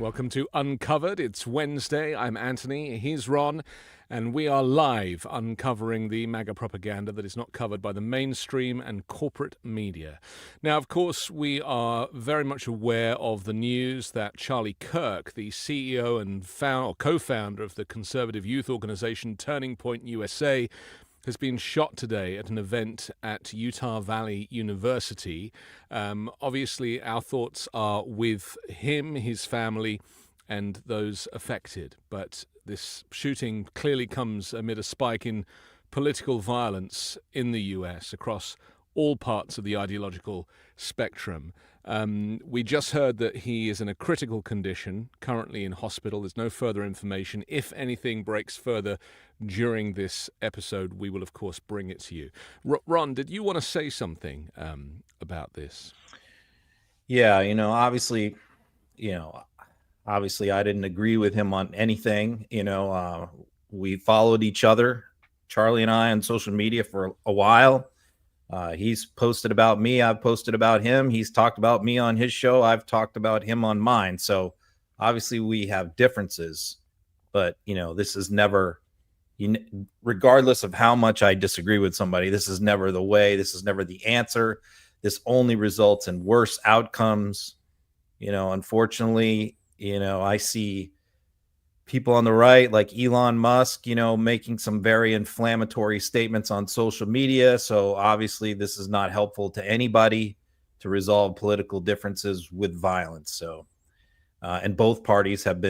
Welcome to Uncovered. It's Wednesday. I'm Anthony. He's Ron. And we are live uncovering the MAGA propaganda that is not covered by the mainstream and corporate media. Now, of course, we are very much aware of the news that Charlie Kirk, the CEO and co-founder of the conservative youth organization Turning Point USA, has been shot today at an event at Utah Valley University. Obviously, our thoughts are with him, his family, and those affected. But this shooting clearly comes amid a spike in political violence in the US across all parts of the ideological spectrum. We just heard that he is in a critical condition, currently in hospital. There's no further information. If anything breaks further during this episode, we will, of course, bring it to you. Ron, did you want to say something about this? Yeah, obviously I didn't agree with him on anything. We followed each other, Charlie and I, on social media for a while. He's posted about me. I've posted about him. He's talked about me on his show. I've talked about him on mine. So obviously we have differences, but this is never, regardless of how much I disagree with somebody, this is never the way. This is never the answer. This only results in worse outcomes. Unfortunately, I see people on the right like Elon Musk, making some very inflammatory statements on social media. So obviously this is not helpful to anybody to resolve political differences with violence. So, and both parties have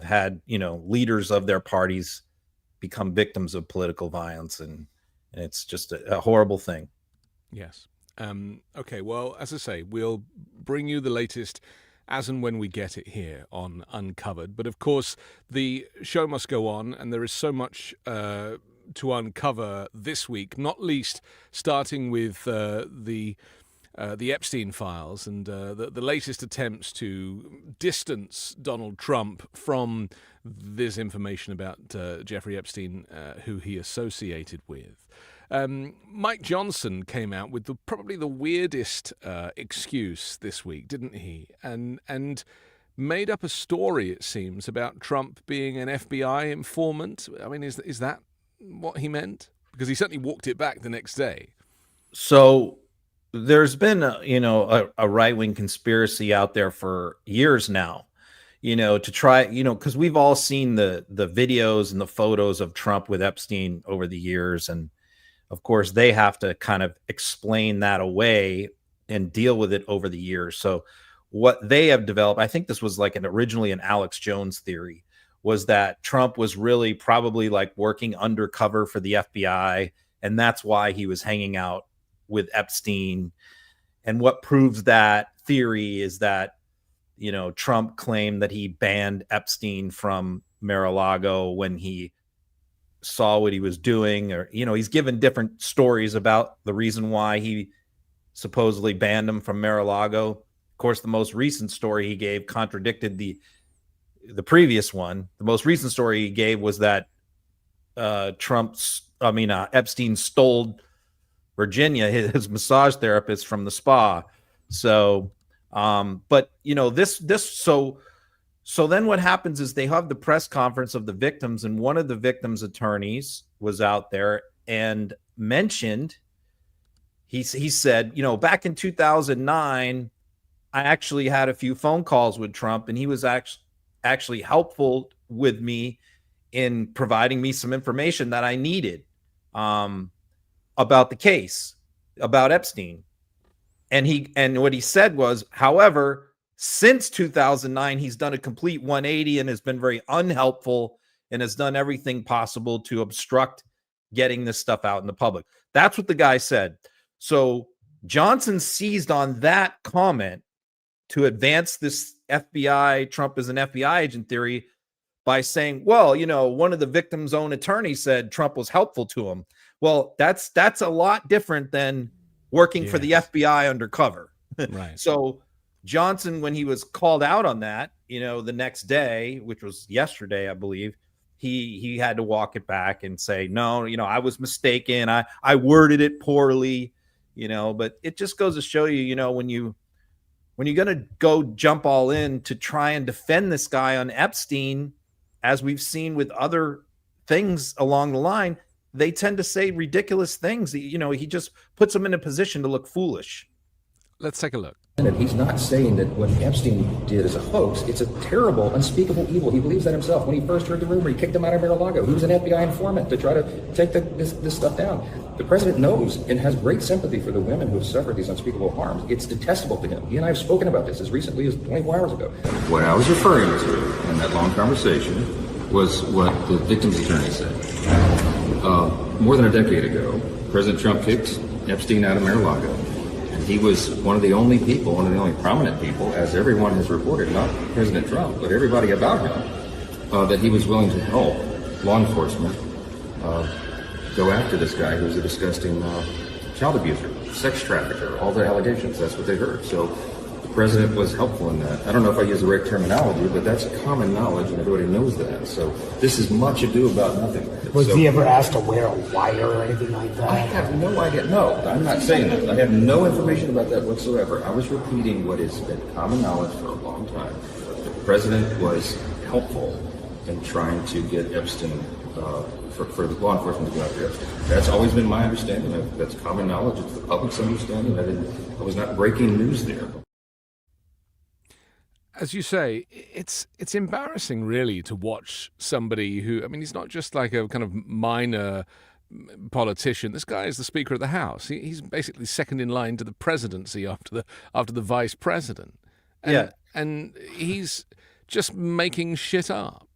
had, leaders of their parties become victims of political violence. And it's just a horrible thing. Yes. Okay, well, as I say, we'll bring you the latest as and when we get it here on Uncovered. But of course, the show must go on, and there is so much to uncover this week, not least starting with the Epstein files and the latest attempts to distance Donald Trump from this information about Jeffrey Epstein, who he associated with. Mike Johnson came out with probably the weirdest excuse this week, didn't he? And made up a story, it seems, about Trump being an FBI informant. I mean, is that what he meant? Because he certainly walked it back the next day. So there's been a right-wing conspiracy out there for years now, to try, because we've all seen the videos and the photos of Trump with Epstein over the years. And of course, they have to kind of explain that away and deal with it over the years. So what they have developed, I think this was like originally an Alex Jones theory, was that Trump was really probably like working undercover for the FBI. And that's why he was hanging out with Epstein. And what proves that theory is that, Trump claimed that he banned Epstein from Mar-a-Lago when he saw what he was doing, or he's given different stories about the reason why he supposedly banned him from Mar-a-Lago. Of course, the most recent story he gave contradicted the previous one. The most recent story he gave was that Epstein stole Virginia, his massage therapist, from the spa. So So then what happens is they have the press conference of the victims, and one of the victims' attorneys was out there and mentioned, he said, back in 2009, I actually had a few phone calls with Trump, and he was actually helpful with me in providing me some information that I needed about the case, about Epstein. And what he said was, however, since 2009, he's done a complete 180 and has been very unhelpful and has done everything possible to obstruct getting this stuff out in the public. That's what the guy said. So Johnson seized on that comment to advance this Trump is an FBI agent theory by saying, well, one of the victim's own attorneys said Trump was helpful to him. Well, that's a lot different than working for the FBI undercover. Right. So Johnson, when he was called out on that, the next day, which was yesterday, I believe, he had to walk it back and say, no, I was mistaken. I worded it poorly, but it just goes to show you, when you when you're going to go jump all in to try and defend this guy on Epstein, as we've seen with other things along the line, they tend to say ridiculous things. You know, he just puts them in a position to look foolish. Let's take a look. And he's not saying that what Epstein did is a hoax. It's a terrible, unspeakable evil. He believes that himself. When he first heard the rumor, he kicked him out of Mar-a-Lago. He was an FBI informant to try to take this stuff down. The president knows and has great sympathy for the women who have suffered these unspeakable harms. It's detestable to him. He and I have spoken about this as recently as 24 hours ago. What I was referring to in that long conversation was what the victim's attorney said. More than a decade ago, President Trump kicked Epstein out of Mar-a-Lago. He was one of the only people, one of the only prominent people, as everyone has reported, not President Trump, but everybody about him, that he was willing to help law enforcement go after this guy who's a disgusting child abuser, sex trafficker, all the allegations. That's what they heard. So the president was helpful in that. I don't know if I use the right terminology, but that's common knowledge, and everybody knows that. So this is much ado about nothing. Was he ever asked to wear a wire or anything like that? I have no idea. No, I'm not saying that. I have no information about that whatsoever. I was repeating what has been common knowledge for a long time. The president was helpful in trying to get Epstein, for the law enforcement to go after Epstein. That's always been my understanding. That's common knowledge. It's the public's understanding. I was not breaking news there. As you say, it's embarrassing, really, to watch somebody who, I mean, he's not just like a kind of minor politician. This guy is the Speaker of the House. He's basically second in line to the presidency after the vice president. And he's just making shit up.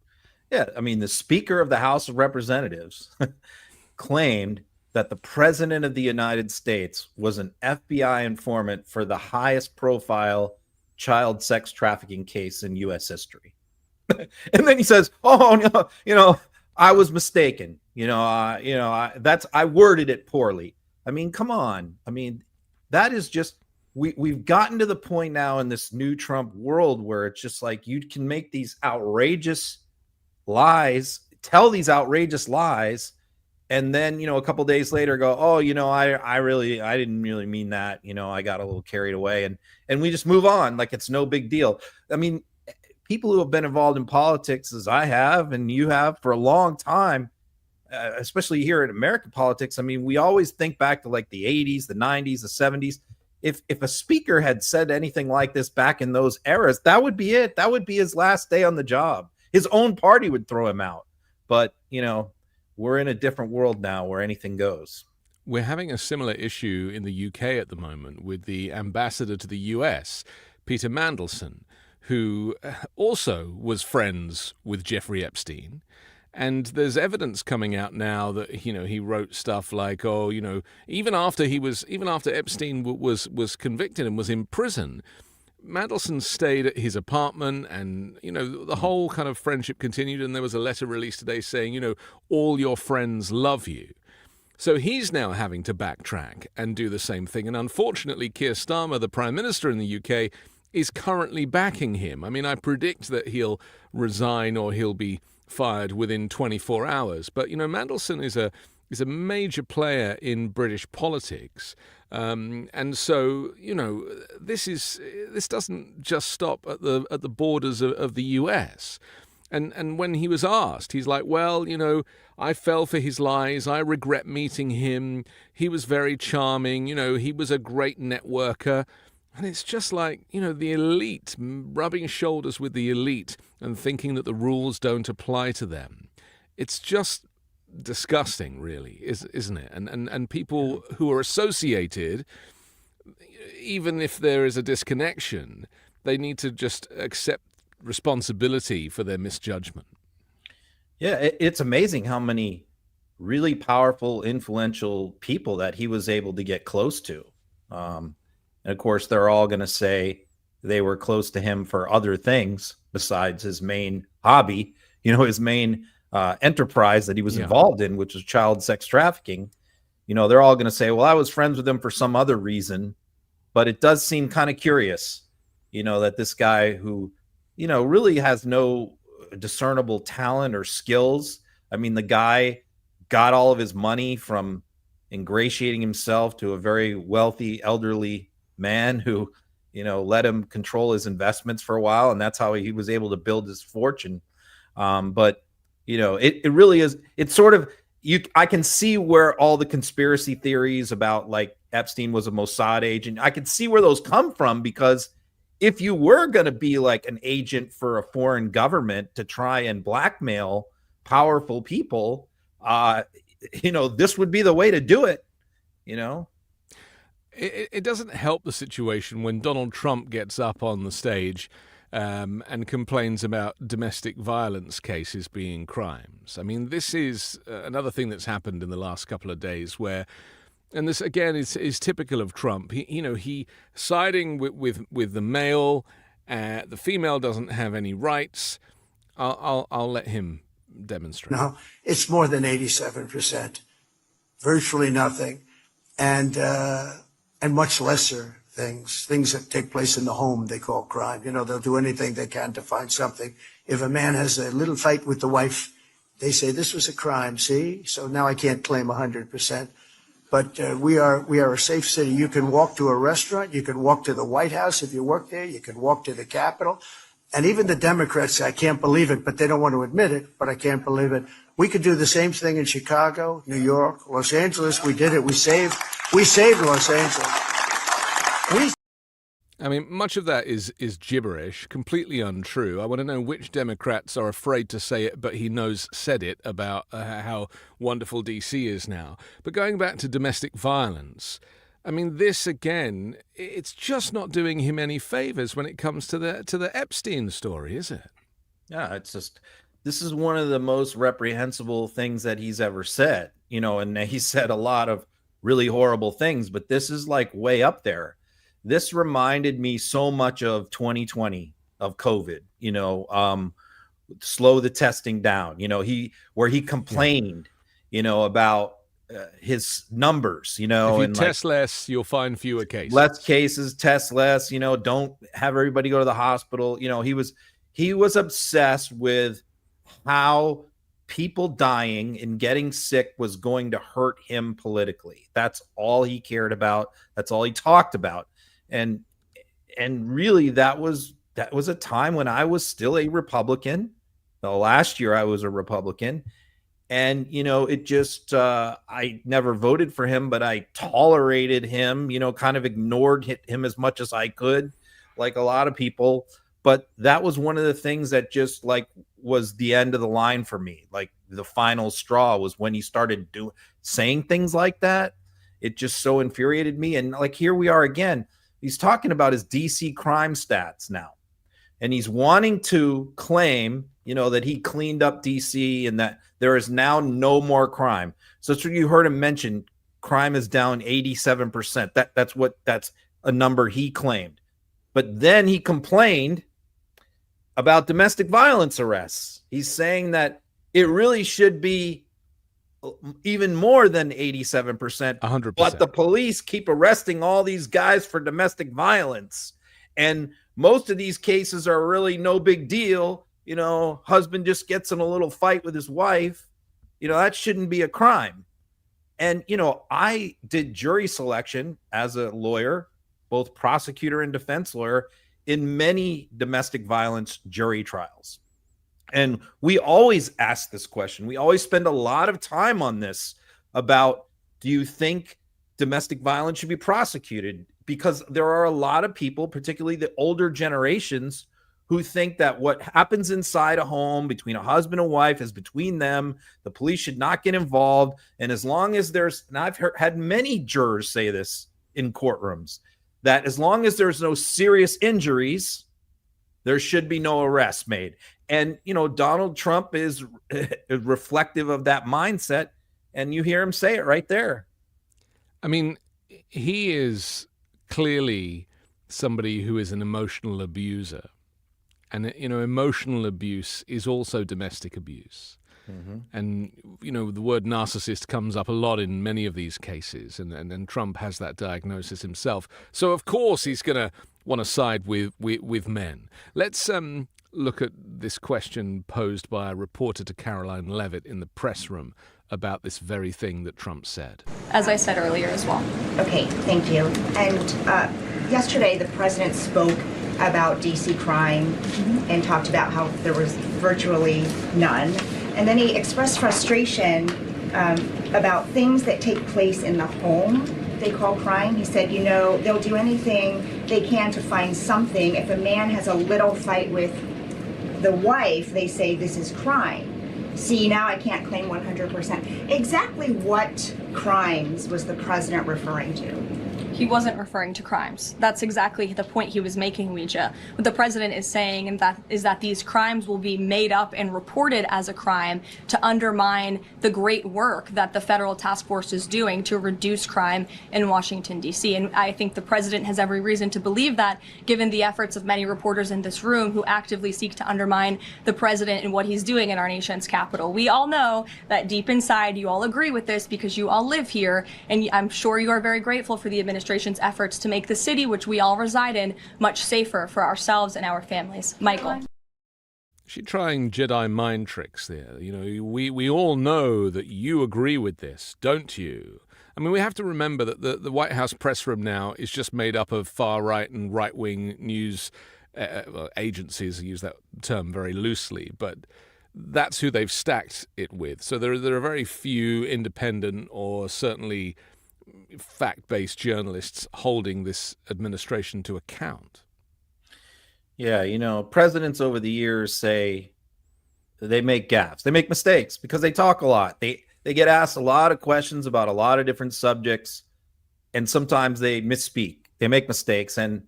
Yeah, I mean, the Speaker of the House of Representatives claimed that the President of the United States was an FBI informant for the highest profile child sex trafficking case in U.S. history. And then he says, "Oh no, I was mistaken. I worded it poorly." I mean, come on. I mean, that is just we've gotten to the point now in this new Trump world where it's just like you can make these outrageous lies, tell these outrageous lies, and then a couple days later go, "Oh, I didn't really mean that. I got a little carried away," and we just move on like it's no big deal. I mean, people who have been involved in politics, as I have and you have for a long time, especially here in American politics, I mean, we always think back to like the 80s, the 90s, the 70s. If a speaker had said anything like this back in those eras, that would be it. That would be his last day on the job. His own party would throw him out. But, we're in a different world now where anything goes. We're having a similar issue in the UK at the moment with the ambassador to the US, Peter Mandelson, who also was friends with Jeffrey Epstein. And there's evidence coming out now that, he wrote stuff like, even after Epstein was convicted and was in prison, Mandelson stayed at his apartment and, the whole kind of friendship continued. And there was a letter released today saying, all your friends love you. So he's now having to backtrack and do the same thing. And unfortunately, Keir Starmer, the Prime Minister in the UK, is currently backing him. I mean, I predict that he'll resign or he'll be fired within 24 hours. But, Mandelson is a major player in British politics. And so, this doesn't just stop at the borders of the US. And when he was asked, he's like, well, I fell for his lies. I regret meeting him. He was very charming. He was a great networker. And it's just like, the elite rubbing shoulders with the elite and thinking that the rules don't apply to them. It's just disgusting, really, isn't it? And people who are associated, even if there is a disconnection, they need to just accept responsibility for their misjudgment. Yeah, it's amazing how many really powerful, influential people that he was able to get close to. And of course, they're all going to say they were close to him for other things besides his main hobby, his main enterprise that he was involved in, which was child sex trafficking. They're all going to say, well, I was friends with him for some other reason. But it does seem kind of curious, that this guy who, really has no discernible talent or skills. I mean, the guy got all of his money from ingratiating himself to a very wealthy, elderly man who, let him control his investments for a while, and that's how he was able to build his fortune. But it really is. It's sort of I can see where all the conspiracy theories about like Epstein was a Mossad agent. I can see where those come from, because if you were going to be like an agent for a foreign government to try and blackmail powerful people, this would be the way to do it. It doesn't help the situation when Donald Trump gets up on the stage and complains about domestic violence cases being crimes. I mean, this is another thing that's happened in the last couple of days where, and this again is typical of Trump. He siding with the male, the female doesn't have any rights. I'll let him demonstrate. No, it's more than 87%, virtually nothing, and much lesser things that take place in the home they call crime. They'll do anything they can to find something. If a man has a little fight with the wife, they say this was a crime. See, so now I can't claim 100%. But we are a safe city. You can walk to a restaurant. You can walk to the White House if you work there. You can walk to the Capitol. And even the Democrats say, I can't believe it, but they don't want to admit it, but I can't believe it. We could do the same thing in Chicago, New York, Los Angeles. We did it. We saved Los Angeles. I mean, much of that is gibberish, completely untrue. I want to know which Democrats are afraid to say it, but he knows said it about how wonderful DC is now. But going back to domestic violence, I mean, this again, it's just not doing him any favors when it comes to the Epstein story, is it? Yeah, it's just, this is one of the most reprehensible things that he's ever said, and he said a lot of really horrible things, but this is like way up there. This reminded me so much of 2020, of COVID, slow the testing down, where he complained, about his numbers, if you test less, you'll find fewer cases. Less cases, test less, don't have everybody go to the hospital. He was obsessed with how people dying and getting sick was going to hurt him politically. That's all he cared about. That's all he talked about. And really that was a time when I was still a Republican. The last year I was a Republican. And, it just, I never voted for him, but I tolerated him, kind of ignored him as much as I could, like a lot of people. But that was one of the things that just like was the end of the line for me. Like the final straw was when he started saying things like that. It just so infuriated me. And like, here we are again. He's talking about his DC crime stats now. And he's wanting to claim, that he cleaned up DC and that there is now no more crime. So that's what you heard him mention. Crime is down 87%. That's a number he claimed. But then he complained about domestic violence arrests. He's saying that it really should be even more than 87%. 100%. But the police keep arresting all these guys for domestic violence. And most of these cases are really no big deal. Husband just gets in a little fight with his wife. That shouldn't be a crime. And, I did jury selection as a lawyer, both prosecutor and defense lawyer, in many domestic violence jury trials. And we always ask this question. We always spend a lot of time on this about, do you think domestic violence should be prosecuted? Because there are a lot of people, particularly the older generations, who think that what happens inside a home between a husband and wife is between them. The police should not get involved. And as long as and I've had many jurors say this in courtrooms, that as long as there's no serious injuries, there should be no arrest made. And, Donald Trump is reflective of that mindset. And you hear him say it right there. I mean, he is clearly somebody who is an emotional abuser. And, emotional abuse is also domestic abuse. Mm-hmm. And, the word narcissist comes up a lot in many of these cases. And Trump has that diagnosis himself. So, of course, he's going to want to side with men. Let's look at this question posed by a reporter to Caroline Levitt in the press room about this very thing that Trump said. As I said earlier as well. Okay, thank you. And Yesterday, the president spoke about DC crime and talked about how there was virtually none. And then he expressed frustration about things that take place in the home they call crime. He said, you know, they'll do anything they can to find something. If a man has a little fight with the wife, they say this is crime. See, now I can't claim 100%. Exactly what crimes was the president referring to? He wasn't referring to crimes. That's exactly the point he was making, Ouija. What the president is saying is that these crimes will be made up and reported as a crime to undermine the great work that the federal task force is doing to reduce crime in Washington, D.C. And I think the president has every reason to believe that, given the efforts of many reporters in this room who actively seek to undermine the president and what he's doing in our nation's capital. We all know that deep inside you all agree with this because you all live here, and I'm sure you are very grateful for the administration's efforts to make the city, which we all reside in, much safer for ourselves and our families. Michael. She's trying Jedi mind tricks there. You know, we all know that you agree with this, don't you? I mean, we have to remember that the White House press room now is just made up of far-right and right-wing news agencies. I use that term very loosely, but that's who they've stacked it with. So there are very few independent or certainly fact-based journalists holding this administration to account. Yeah, you know, presidents over the years say they make gaffes. They make mistakes because they talk a lot. They get asked a lot of questions about a lot of different subjects, and sometimes they misspeak. They make mistakes, and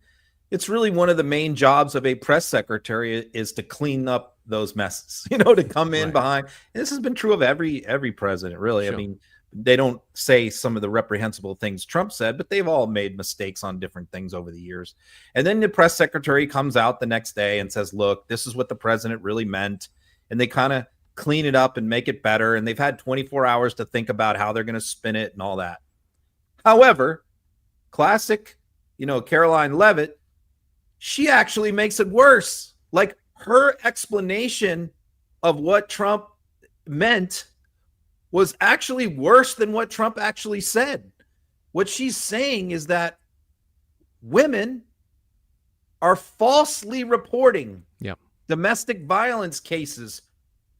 it's really one of the main jobs of a press secretary is to clean up those messes, you know, to come in behind. And this has been true of every president, really. Sure. I mean, they don't say some of the reprehensible things Trump said, but they've all made mistakes on different things over the years. And then the press secretary comes out the next day and says, look, this is what the president really meant. And they kind of clean it up and make it better. And they've had 24 hours to think about how they're going to spin it and all that. However, classic, you know, Caroline Leavitt, she actually makes it worse. Like, her explanation of what Trump meant was actually worse than what Trump actually said. What she's saying is that women are falsely reporting domestic violence cases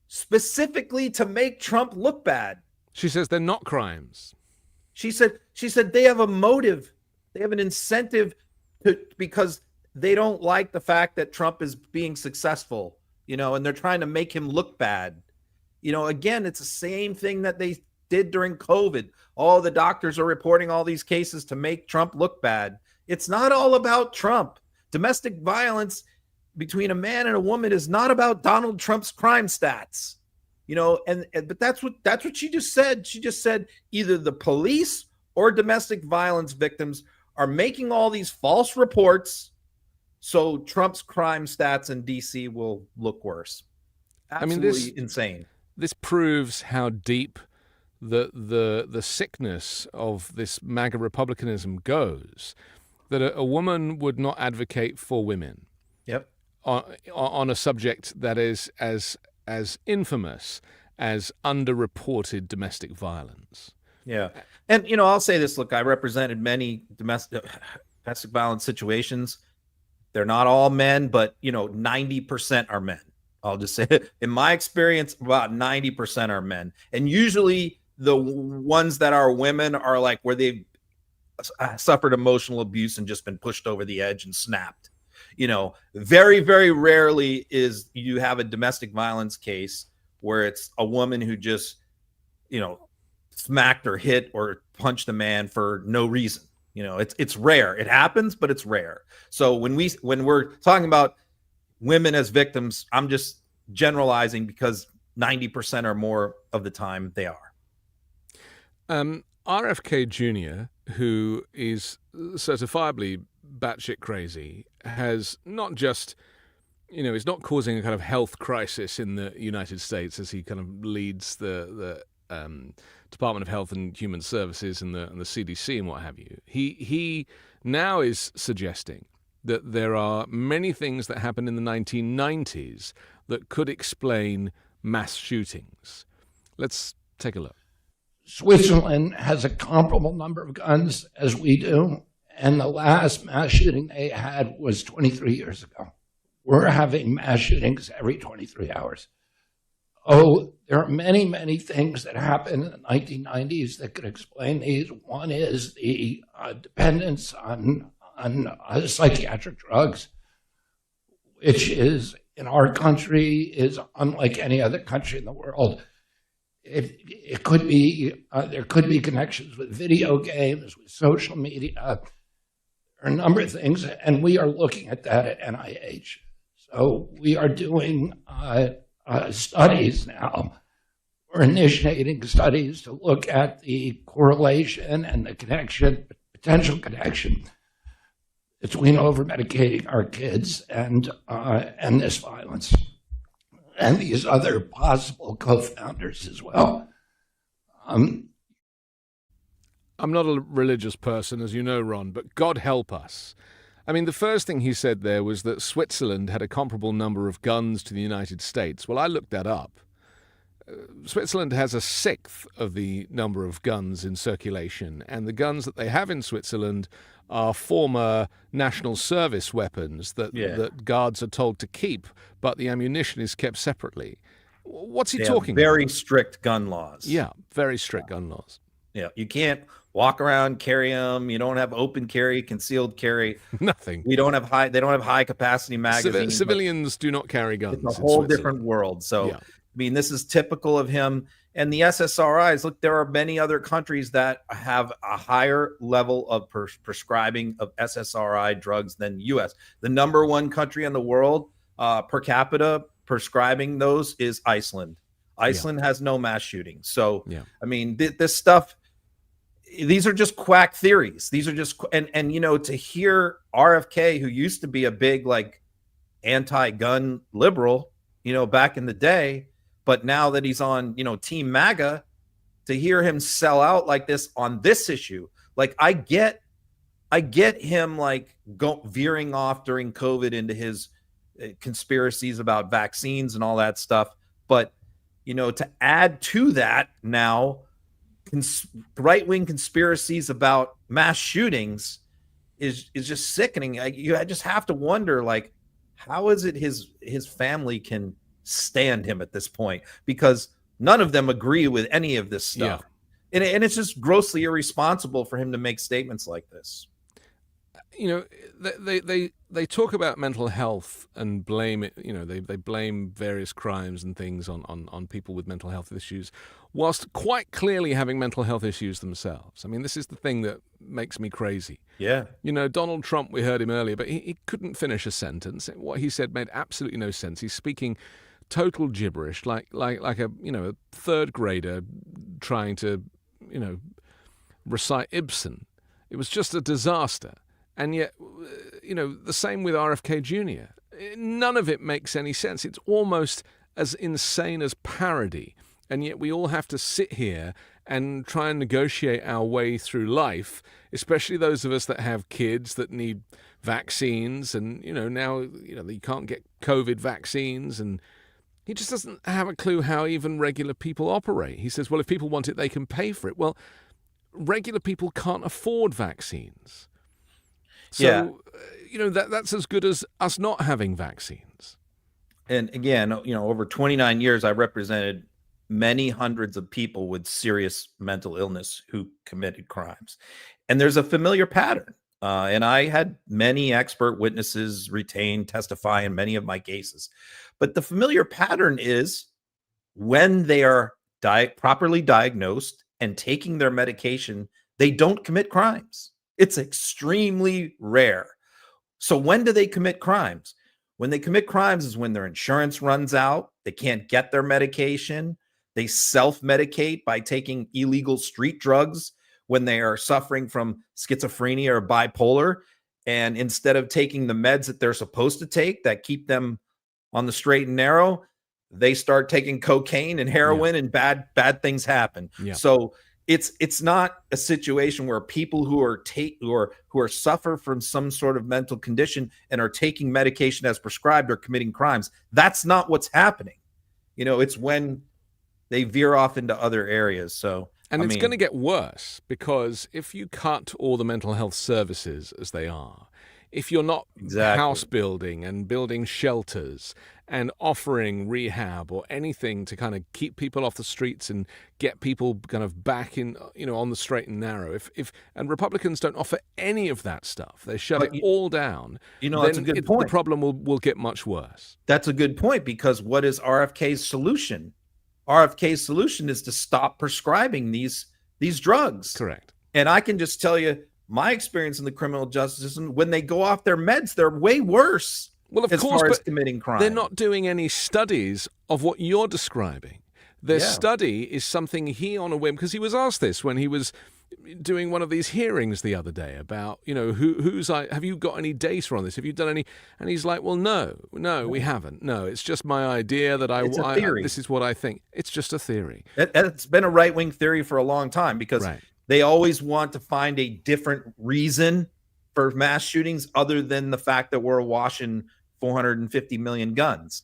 specifically to make Trump look bad. She says they're not crimes. She said they have a motive. They have an incentive because they don't like the fact that Trump is being successful, you know, and they're trying to make him look bad. You know, again, it's the same thing that they did during COVID. All the doctors are reporting all these cases to make Trump look bad. It's not all about Trump. Domestic violence between a man and a woman is not about Donald Trump's crime stats. You know, but that's what she just said. She just said either the police or domestic violence victims are making all these false reports so Trump's crime stats in DC will look worse. Absolutely, I mean, insane. This proves how deep the sickness of this MAGA republicanism goes, that a woman would not advocate for women. Yep. On a subject that is as infamous as underreported domestic violence. Yeah. And, you know, I'll say this, look, I represented many domestic violence situations. They're not all men, but, you know, 90% are men. I'll just say it. In my experience, about 90% are men. And usually the ones that are women are like where they've suffered emotional abuse and just been pushed over the edge and snapped. You know, very, very rarely is you have a domestic violence case where it's a woman who just, you know, smacked or hit or punched a man for no reason. You know, it's rare. It happens, but it's rare. So when we're talking about women as victims, I'm just generalizing because 90% or more of the time they are. RFK Jr., who is certifiably batshit crazy, has not just, you know, is not causing a kind of health crisis in the United States as he kind of leads the Department of Health and Human Services and the CDC and what have you. He now is suggesting that there are many things that happened in the 1990s that could explain mass shootings. Let's take a look. Switzerland has a comparable number of guns as we do, And the last mass shooting they had was 23 years ago. We're having mass shootings every 23 hours. Oh, there are many, many things that happened in the 1990s that could explain these. One is the dependence on psychiatric drugs, which is in our country is unlike any other country in the world. It could be there could be connections with video games, with social media, or a number of things, and we are looking at that at NIH. So we are doing studies now. We're initiating studies to look at the correlation and the connection, potential connection between over-medicating our kids and this violence, and these other possible co-founders as well. I'm not a religious person, as you know, Ron, but God help us. I mean, the first thing he said there was that Switzerland had a comparable number of guns to the United States. Well, I looked that up. Switzerland has a sixth of the number of guns in circulation, and the guns that they have in Switzerland are former national service weapons that guards are told to keep, but the ammunition is kept separately. What's he talking about? Very strict gun laws. Yeah, very strict gun laws. Yeah, you can't walk around, carry them. You don't have open carry, concealed carry. Nothing. They don't have high capacity magazines. Civilians do not carry guns. It's a whole different world. So, yeah. I mean, this is typical of him. And the SSRIs, look, there are many other countries that have a higher level of prescribing of SSRI drugs than the U.S. The number one country in the world per capita prescribing those is Iceland. Iceland has no mass shootings. So, I mean, this stuff, these are just quack theories. These are just, and you know, to hear RFK, who used to be a big, like, anti-gun liberal, you know, back in the day, but now that he's on, you know, Team MAGA, to hear him sell out like this on this issue, like I get him like veering off during COVID into his conspiracies about vaccines and all that stuff. But, you know, to add to that now, right-wing conspiracies about mass shootings is just sickening. I just have to wonder, like, how is it his family can stand him at this point, because none of them agree with any of this stuff. And it's just grossly irresponsible for him to make statements like this. You know, they talk about mental health and blame it, you know, they blame various crimes and things on people with mental health issues, whilst quite clearly having mental health issues themselves. I mean, this is the thing that makes me crazy. Yeah. You know, Donald Trump, we heard him earlier, but he couldn't finish a sentence. What he said made absolutely no sense. He's speaking total gibberish, like a, you know, a third grader trying to, you know, recite Ibsen. It was just a disaster. And yet, you know, the same with RFK Jr. None of it makes any sense. It's almost as insane as parody. And yet we all have to sit here and try and negotiate our way through life, especially those of us that have kids that need vaccines. And, you know, now, you know, you can't get COVID vaccines, and he just doesn't have a clue how even regular people operate. He says, well, if people want it, they can pay for it. Well, regular people can't afford vaccines. So, you know, that's as good as us not having vaccines. And again, you know, over 29 years, I represented many hundreds of people with serious mental illness who committed crimes. And there's a familiar pattern. And I had many expert witnesses retained testify in many of my cases. But the familiar pattern is when they are properly diagnosed and taking their medication, they don't commit crimes. It's extremely rare. So when do they commit crimes? When they commit crimes is when their insurance runs out, they can't get their medication, they self-medicate by taking illegal street drugs when they are suffering from schizophrenia or bipolar, and instead of taking the meds that they're supposed to take that keep them on the straight and narrow, they start taking cocaine and heroin, and bad things happen. So it's not a situation where people who are suffer from some sort of mental condition and are taking medication as prescribed are committing crimes. That's not what's happening. You know, it's when they veer off into other areas. So And I it's mean, going to get worse, because if you cut all the mental health services as they are, if you're not Exactly. house building and building shelters and offering rehab or anything to kind of keep people off the streets and get people kind of back in, on the straight and narrow, and Republicans don't offer any of that stuff, they shut But it all down, that's a then good the point. problem will get much worse. That's a good point, because what is RFK's solution? RFK's solution is to stop prescribing these drugs. Correct. And I can just tell you my experience in the criminal justice system, when they go off their meds, they're way worse. Well, of as course, far as but committing crime. they're not doing any studies of what you're describing. Their study is something he on a whim, because he was asked this when he was doing one of these hearings the other day about, have you got any data on this? Have you done any? And he's like, well, no, we haven't. No, it's just my idea that It's a theory. this is what I think. It's just a theory. It's been a right-wing theory for a long time, because Right. they always want to find a different reason for mass shootings other than the fact that we're washing 450 million guns,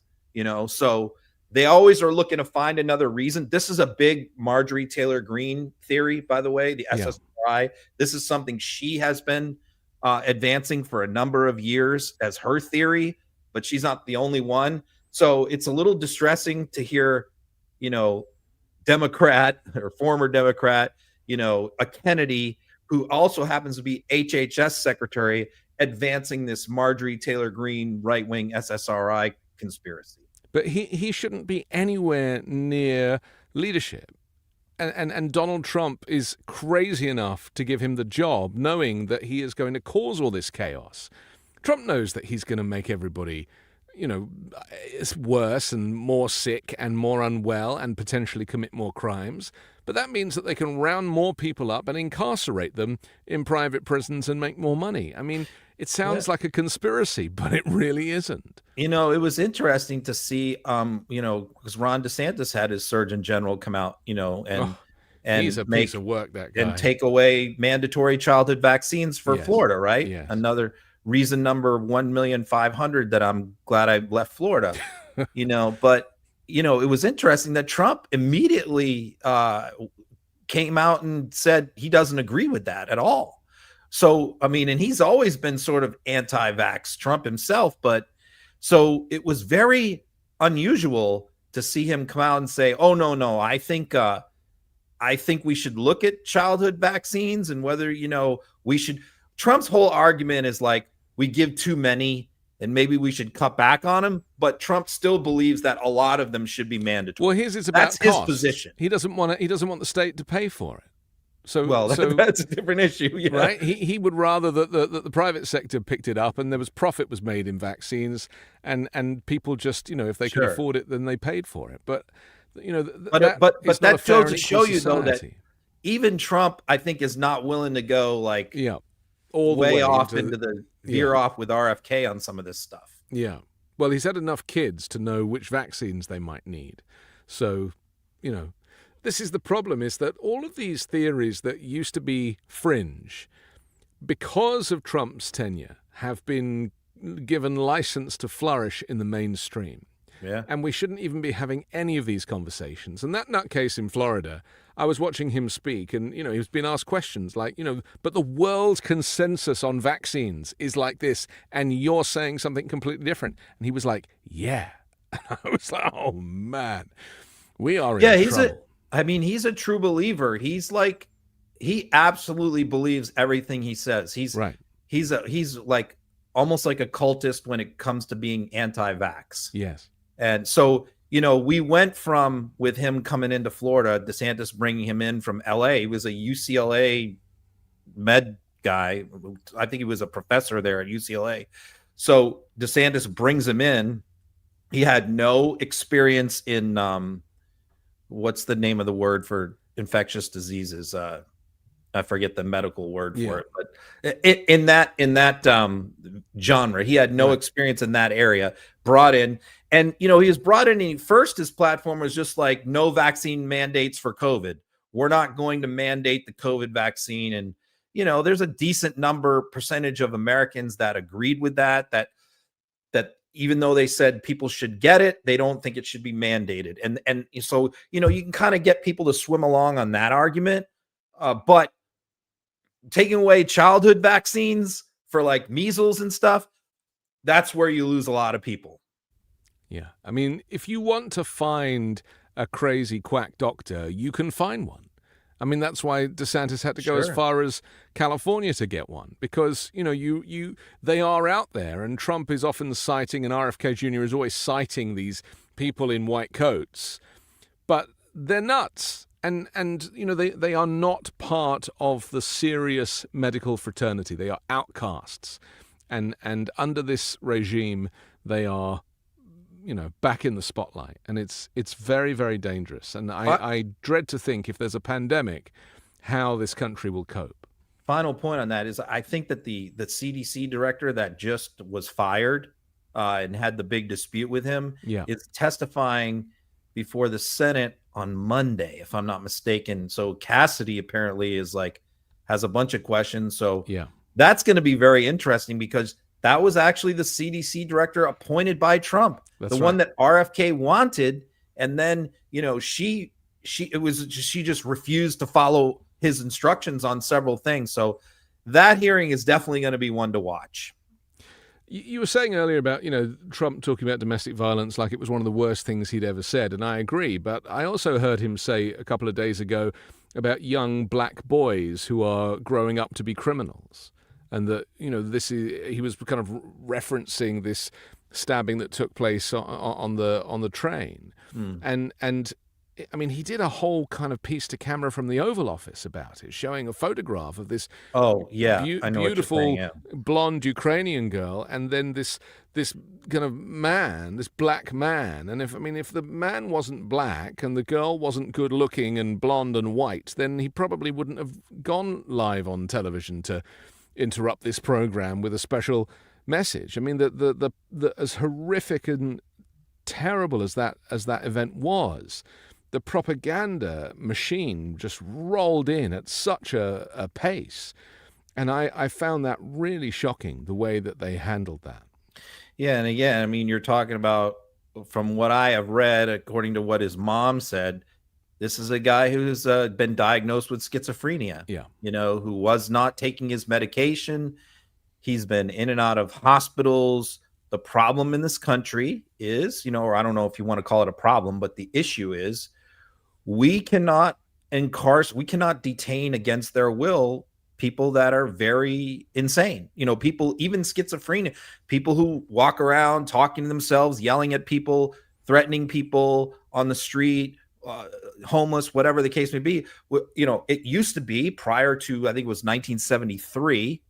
so they always are looking to find another reason. This is a big Marjorie Taylor Greene theory, by the way, the SSRI. This is something she has been advancing for a number of years as her theory, but she's not the only one. So it's a little distressing to hear, Democrat or former Democrat, a Kennedy, who also happens to be HHS secretary, advancing this Marjorie Taylor Greene right-wing SSRI conspiracy. But he shouldn't be anywhere near leadership. And Donald Trump is crazy enough to give him the job, knowing that he is going to cause all this chaos. Trump knows that he's going to make everybody, it's worse and more sick and more unwell and potentially commit more crimes. But that means that they can round more people up and incarcerate them in private prisons and make more money. I mean, it sounds like a conspiracy, but it really isn't. It was interesting to see, because Ron DeSantis had his Surgeon General come out, and he's a piece of work, that guy. And take away mandatory childhood vaccines for Florida, right? Yes. Another reason number 1,500,000 that I'm glad I left Florida, but it was interesting that Trump immediately came out and said he doesn't agree with that at all. So, and he's always been sort of anti-vax, Trump himself, but so it was very unusual to see him come out and say, oh, no, I think we should look at childhood vaccines and whether, we should. Trump's whole argument is like, we give too many and maybe we should cut back on them, but Trump still believes that a lot of them should be mandatory. Well, his is about That's cost. his position. He doesn't want the state to pay for it. So, that's a different issue, right? He would rather that the private sector picked it up and there was profit was made in vaccines, and people just, if they could afford it, then they paid for it. But but that goes to show you though that even Trump, I think, is not willing to go all the way off into the veer off with RFK on some of this stuff. Yeah. Well, he's had enough kids to know which vaccines they might need. So, this is the problem, is that all of these theories that used to be fringe, because of Trump's tenure, have been given license to flourish in the mainstream. Yeah. And we shouldn't even be having any of these conversations. And that nutcase in Florida, I was watching him speak, and, he's been asked questions like, but the world consensus on vaccines is like this, and you're saying something completely different. And he was like, yeah. And I was like, oh, man, we are in trouble. He's a true believer. He's like, he absolutely believes everything he says. He's right. He's like almost like a cultist when it comes to being anti-vax. Yes. And so, we went from, with him coming into Florida, DeSantis bringing him in from LA. He was a UCLA med guy. I think he was a professor there at UCLA. So DeSantis brings him in. He had no experience in, what's the name of the word for infectious diseases? I forget the medical word for it, but in that genre, he had no experience in that area. Brought in, and he was brought in. And first, his platform was just like no vaccine mandates for COVID. We're not going to mandate the COVID vaccine, and there's a decent percentage of Americans that agreed with that even though they said people should get it, they don't think it should be mandated. And so, you can kind of get people to swim along on that argument. But taking away childhood vaccines for like measles and stuff, that's where you lose a lot of people. Yeah. I mean, if you want to find a crazy quack doctor, you can find one. I mean, that's why DeSantis had to go as far as California to get one, because, they are out there, and Trump is often citing, and RFK Jr. is always citing these people in white coats, but they're nuts. And they are not part of the serious medical fraternity. They are outcasts. And under this regime, they are back in the spotlight, and it's very, very dangerous. And I dread to think, if there's a pandemic, how this country will cope. Final point on that is, I think that the CDC director that just was fired and had the big dispute with him is testifying before the Senate on Monday, if I'm not mistaken. So Cassidy apparently has a bunch of questions. So that's going to be very interesting, because that was actually the CDC director appointed by Trump, one that RFK wanted. And then, she just refused to follow his instructions on several things. So that hearing is definitely going to be one to watch. You were saying earlier about, Trump talking about domestic violence like it was one of the worst things he'd ever said. And I agree. But I also heard him say a couple of days ago about young black boys who are growing up to be criminals. And that, he was kind of referencing this stabbing that took place on the train. And I mean, he did a whole kind of piece to camera from the Oval Office about it, showing a photograph of this beautiful blonde Ukrainian girl, and then this kind of man, this black man. And if the man wasn't black and the girl wasn't good looking and blonde and white, then he probably wouldn't have gone live on television to interrupt this program with a special message. I mean, the as horrific and terrible as that event was, the propaganda machine just rolled in at such a pace. And I found that really shocking, the way that they handled that. Yeah, and again, I mean, you're talking about, from what I have read, according to what his mom said, this is a guy who's been diagnosed with schizophrenia, who was not taking his medication. He's been in and out of hospitals. The problem in this country is, or I don't know if you want to call it a problem, but the issue is, we cannot detain against their will people that are very insane. People, even schizophrenia, people who walk around talking to themselves, yelling at people, threatening people on the street, homeless, whatever the case may be. It used to be, prior to, I think it was 1973,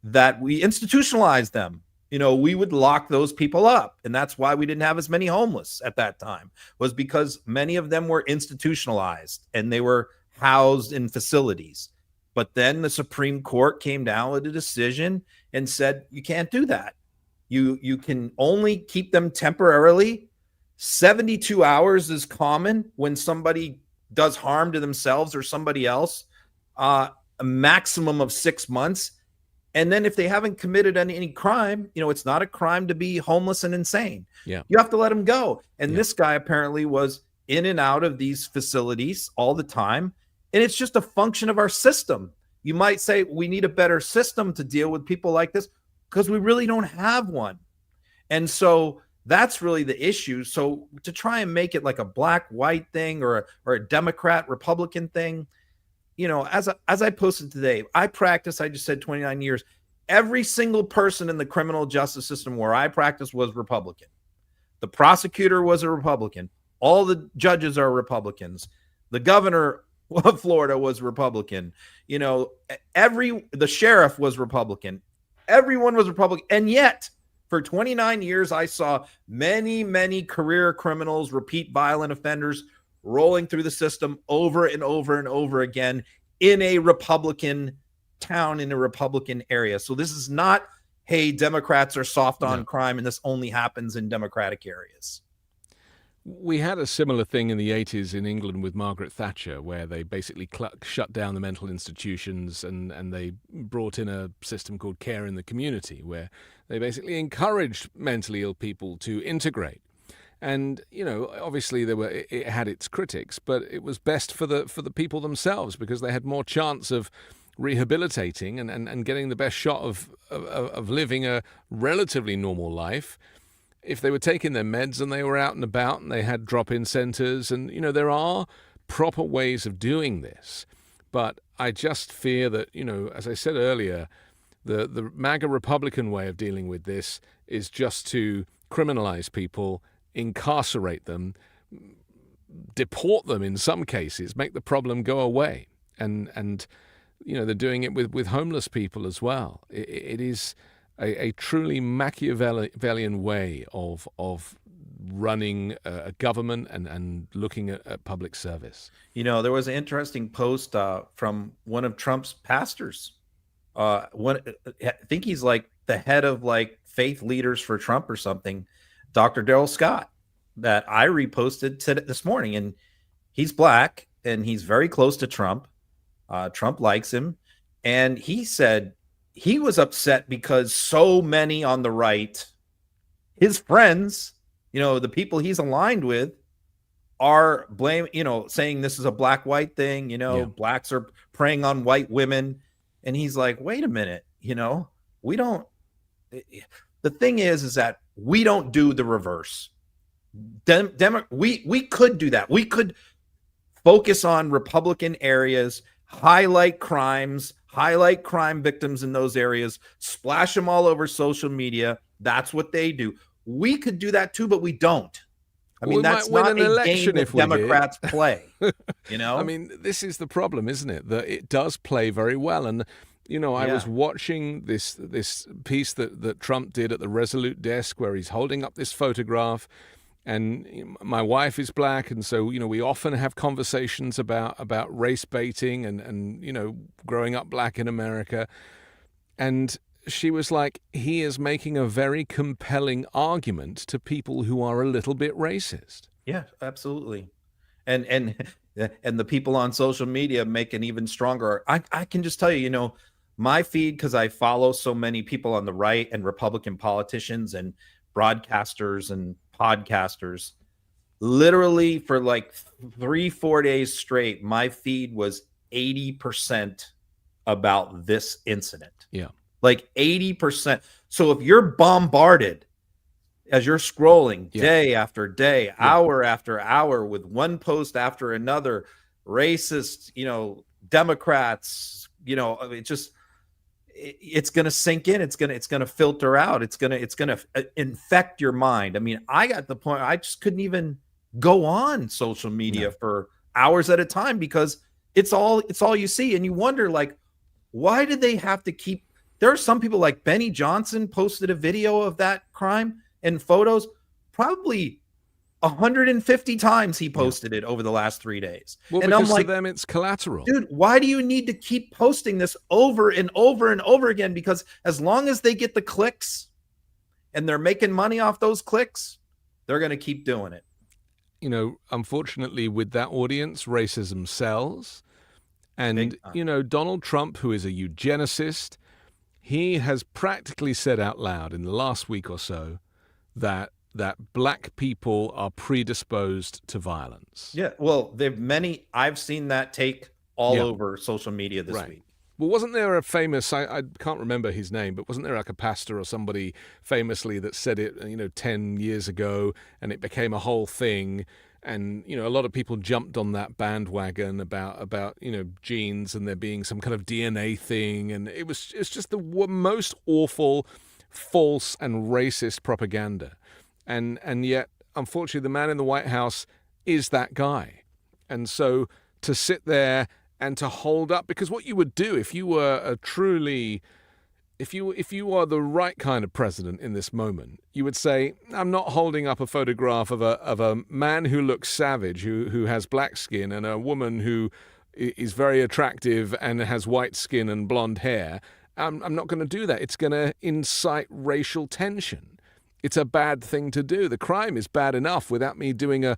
that we institutionalized them. We would lock those people up. And that's why we didn't have as many homeless at that time, was because many of them were institutionalized and they were housed in facilities. But then the Supreme Court came down with a decision and said, you can't do that. You can only keep them temporarily. 72 hours is common when somebody does harm to themselves or somebody else. A maximum of 6 months. And then if they haven't committed any crime, it's not a crime to be homeless and insane. Yeah. You have to let them go. And this guy apparently was in and out of these facilities all the time. And it's just a function of our system. You might say we need a better system to deal with people like this, because we really don't have one. And so that's really the issue. So to try and make it like a black-white thing or a Democrat-Republican thing, as I posted today, I just said 29 years. Every single person in the criminal justice system where I practiced was Republican. The prosecutor was a Republican. All the judges are Republicans. The governor of Florida was Republican. The sheriff was Republican. Everyone was Republican. And yet, for 29 years, I saw many, many career criminals, repeat violent offenders, rolling through the system over and over and over again in a Republican town, in a Republican area. So this is not, hey, Democrats are soft on crime and this only happens in Democratic areas. We had a similar thing in the 80s in England with Margaret Thatcher, where they basically shut down the mental institutions and they brought in a system called care in the community, where they basically encouraged mentally ill people to integrate. And, obviously it had its critics, but it was best for the people themselves because they had more chance of rehabilitating and getting the best shot of living a relatively normal life if they were taking their meds and they were out and about and they had drop-in centers. And, there are proper ways of doing this. But I just fear that, as I said earlier, the MAGA Republican way of dealing with this is just to criminalize people, incarcerate them, deport them in some cases, make the problem go away. And they're doing it with homeless people as well. It is a truly Machiavellian way of running a government and looking at public service. There was an interesting post from one of Trump's pastors. I think he's like the head of like faith leaders for Trump or something, Dr. Daryl Scott, that I reposted this morning. And he's black and he's very close to Trump. Trump likes him. And he said he was upset because so many on the right, his friends, the people he's aligned with, are saying this is a black-white thing, blacks are preying on white women. And he's like, wait a minute, we don't. The thing is that we don't do the reverse. We could do that. We could focus on Republican areas, highlight crimes, highlight crime victims in those areas, splash them all over social media. That's what they do. We could do that too, but we don't. I mean, that's not a game that Democrats play. I mean, this is the problem, isn't it? That it does play very well. And, I was watching this piece that Trump did at the Resolute desk where he's holding up this photograph. And my wife is black, and so, we often have conversations about race baiting and growing up black in America. And she was like, he is making a very compelling argument to people who are a little bit racist. Yeah, absolutely. And the people on social media make an even stronger. I can just tell you, my feed, because I follow so many people on the right and Republican politicians and broadcasters and podcasters, literally for like 3-4 days straight, my feed was 80% about this incident. Yeah. Like 80%. So if you're bombarded as you're scrolling day after day, hour after hour with one post after another, racist, Democrats, it's going to sink in. It's going to filter out. It's going to infect your mind. I mean, I got the point. I just couldn't even go on social media for hours at a time because it's all you see. And you wonder, like, why did they have to keep? There are some people like Benny Johnson posted a video of that crime and photos, probably 150 times he posted it over the last 3 days. Well, and because I'm like, to them it's collateral. Dude, why do you need to keep posting this over and over and over again? Because as long as they get the clicks and they're making money off those clicks, they're going to keep doing it. Unfortunately, with that audience, racism sells. And, Donald Trump, who is a eugenicist, he has practically said out loud in the last week or so that black people are predisposed to violence. Yeah, well, I've seen that take all over social media this week. Well, wasn't there a famous, I can't remember his name, but wasn't there like a pastor or somebody famously that said it, 10 years ago, and it became a whole thing? And, a lot of people jumped on that bandwagon about genes and there being some kind of DNA thing. And it's just the most awful, false and racist propaganda. And yet, unfortunately, the man in the White House is that guy. And so to sit there and to hold up, because what you would do if you were if you are the right kind of president in this moment, you would say, I'm not holding up a photograph of a man who looks savage, who has black skin, and a woman who is very attractive and has white skin and blonde hair. I'm not going to do that. It's going to incite racial tension. it's a bad thing to do. The crime is bad enough without me doing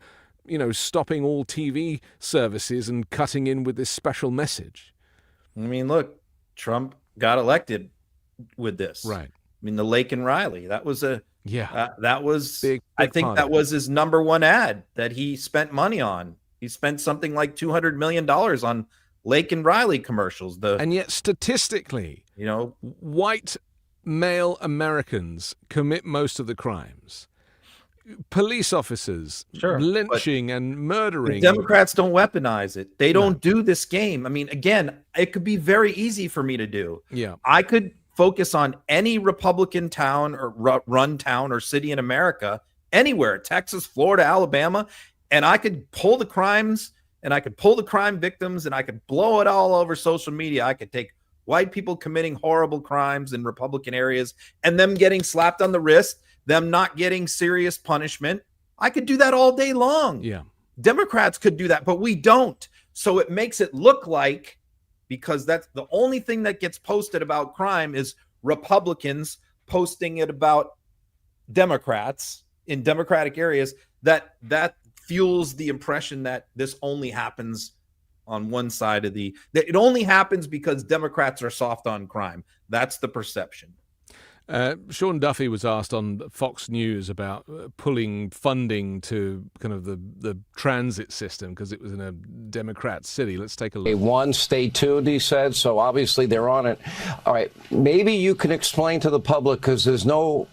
stopping all TV services and cutting in with this special message. I mean, look, Trump got elected with this. Right. I mean, the Lake and Riley, that was that was big I think that was his number one ad that he spent money on. He spent something like $200 million on Lake and Riley commercials. And yet statistically, white male Americans commit most of the crimes. Police officers, lynching and murdering. The Democrats don't weaponize it. They don't do this game. I mean, again, it could be very easy for me to do. Yeah. I could focus on any Republican town or run town or city in America, anywhere, Texas, Florida, Alabama, and I could pull the crimes and I could pull the crime victims and I could blow it all over social media. I could take white people committing horrible crimes in Republican areas and them getting slapped on the wrist, them not getting serious punishment. I could do that all day long. Yeah. Democrats could do that, but we don't. So it makes it look like, because that's the only thing that gets posted about crime is Republicans posting it about Democrats in Democratic areas, that fuels the impression that this only happens on one side of that it only happens because Democrats are soft on crime. That's the perception. Sean Duffy was asked on Fox News about pulling funding to kind of the transit system because it was in a Democrat city. Let's take a look. Stay tuned, he said. So obviously they're on it. All right. Maybe you can explain to the public, because there's no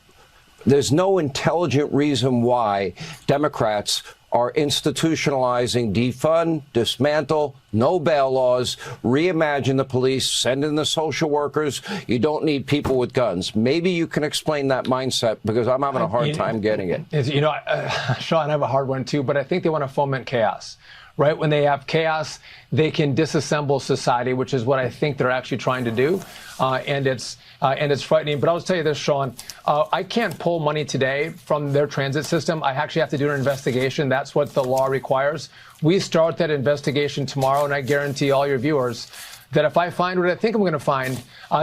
intelligent reason why Democrats are institutionalizing defund, dismantle, no bail laws, reimagine the police, send in the social workers. You don't need people with guns. Maybe you can explain that mindset, because I'm having a hard time getting it. Sean, I have a hard one too, but I think they want to foment chaos. Right? When they have chaos, they can disassemble society, which is what I think they're actually trying to do. And it's frightening. But I'll tell you this, Sean, I can't pull money today from their transit system. I actually have to do an investigation. That's what the law requires. We start that investigation tomorrow, and I guarantee all your viewers that if I find what I think I'm going to find,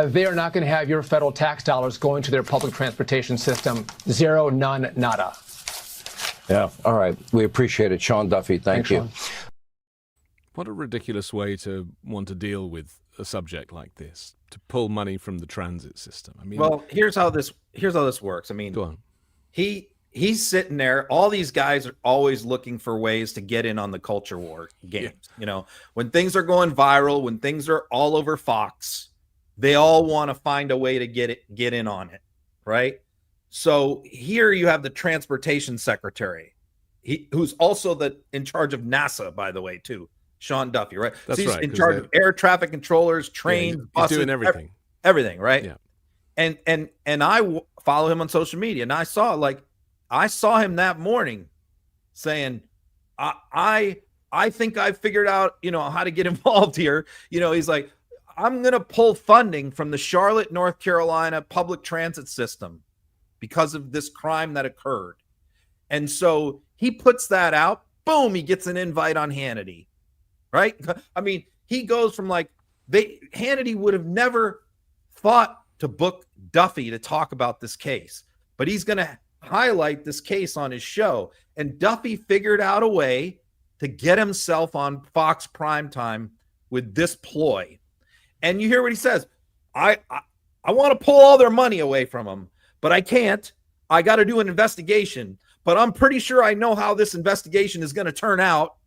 they are not going to have your federal tax dollars going to their public transportation system. Zero, none, nada. Yeah. All right. We appreciate it. Sean Duffy. Thanks, you. Sean. What a ridiculous way to want to deal with a subject like this, to pull money from the transit system. I mean, well, here's how this works. I mean, go on. He's sitting there. All these guys are always looking for ways to get in on the culture war games. Yeah. When things are going viral, when things are all over Fox, they all want to find a way to get in on it, right? So here you have the transportation secretary, who's also in charge of NASA, by the way, too. Sean Duffy, right? That's so he's right, in charge of air traffic controllers, trains, buses, doing everything. Everything, right? Yeah. And I follow him on social media, and I saw him that morning saying, I think I figured out, how to get involved here. He's like, I'm going to pull funding from the Charlotte, North Carolina public transit system because of this crime that occurred. And so he puts that out. Boom, he gets an invite on Hannity. Right? I mean, he goes from Hannity would have never thought to book Duffy to talk about this case, but he's going to highlight this case on his show. And Duffy figured out a way to get himself on Fox primetime with this ploy. And you hear what he says. I want to pull all their money away from them, but I can't. I got to do an investigation, but I'm pretty sure I know how this investigation is going to turn out.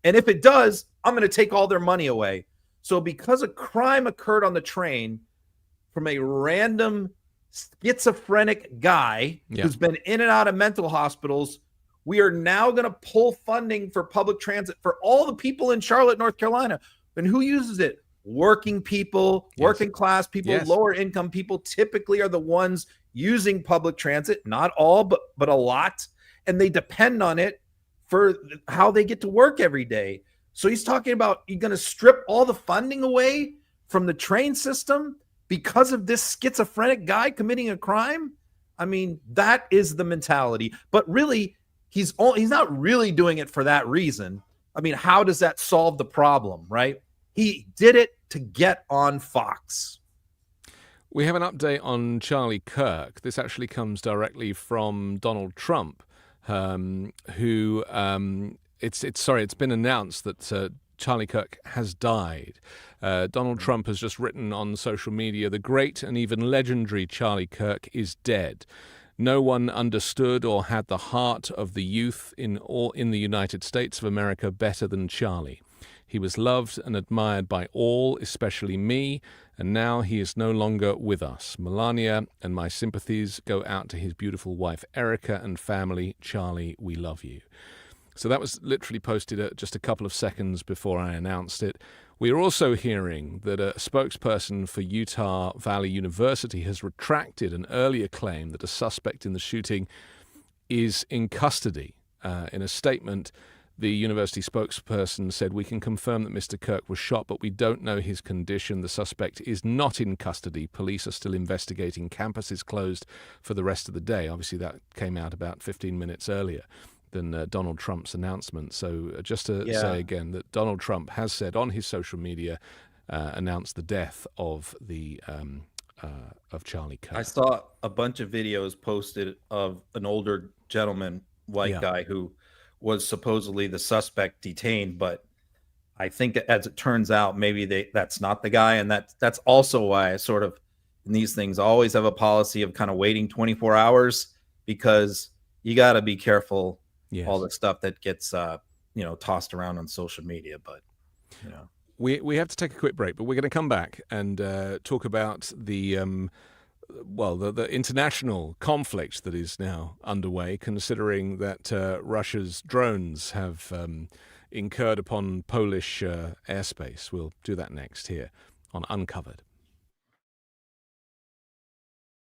And if it does, I'm going to take all their money away. So because a crime occurred on the train from a random schizophrenic guy who's been in and out of mental hospitals, we are now going to pull funding for public transit for all the people in Charlotte, North Carolina. And who uses it? Working people, working class people, lower income people typically are the ones using public transit. Not all, but a lot. And they depend on it for how they get to work every day. So he's talking about you're going to strip all the funding away from the train system because of this schizophrenic guy committing a crime. I mean, that is the mentality. But really, he's not really doing it for that reason. I mean, how does that solve the problem, right? He did it to get on Fox. We have an update on Charlie Kirk. This actually comes directly from Donald Trump, who it's been announced that Charlie Kirk has died. Donald Trump has just written on social media, "The great and even legendary Charlie Kirk is dead. No one understood or had the heart of the youth in the United States of America better than Charlie. He was loved and admired by all, especially me, and now he is no longer with us. Melania and my sympathies go out to his beautiful wife, Erica, and family. Charlie, we love you." So that was literally posted just a couple of seconds before I announced it. We are also hearing that a spokesperson for Utah Valley University has retracted an earlier claim that a suspect in the shooting is in custody. In a statement, the university spokesperson said, "We can confirm that Mr. Kirk was shot, but we don't know his condition. The suspect is not in custody. Police are still investigating. Campus is closed for the rest of the day." Obviously, that came out about 15 minutes earlier than Donald Trump's announcement. So just to say again that Donald Trump has said on his social media, announced the death of of Charlie Kirk. I saw a bunch of videos posted of an older gentleman, white guy, who was supposedly the suspect detained, but I think as it turns out, maybe that's not the guy. And that's also why I sort of, in these things, always have a policy of kind of waiting 24 hours, because you got to be careful. Yes. All the stuff that gets, tossed around on social media. But, we have to take a quick break, but we're going to come back and talk about the international conflict that is now underway, considering that Russia's drones have incurred upon Polish airspace. We'll do that next here on Uncovered.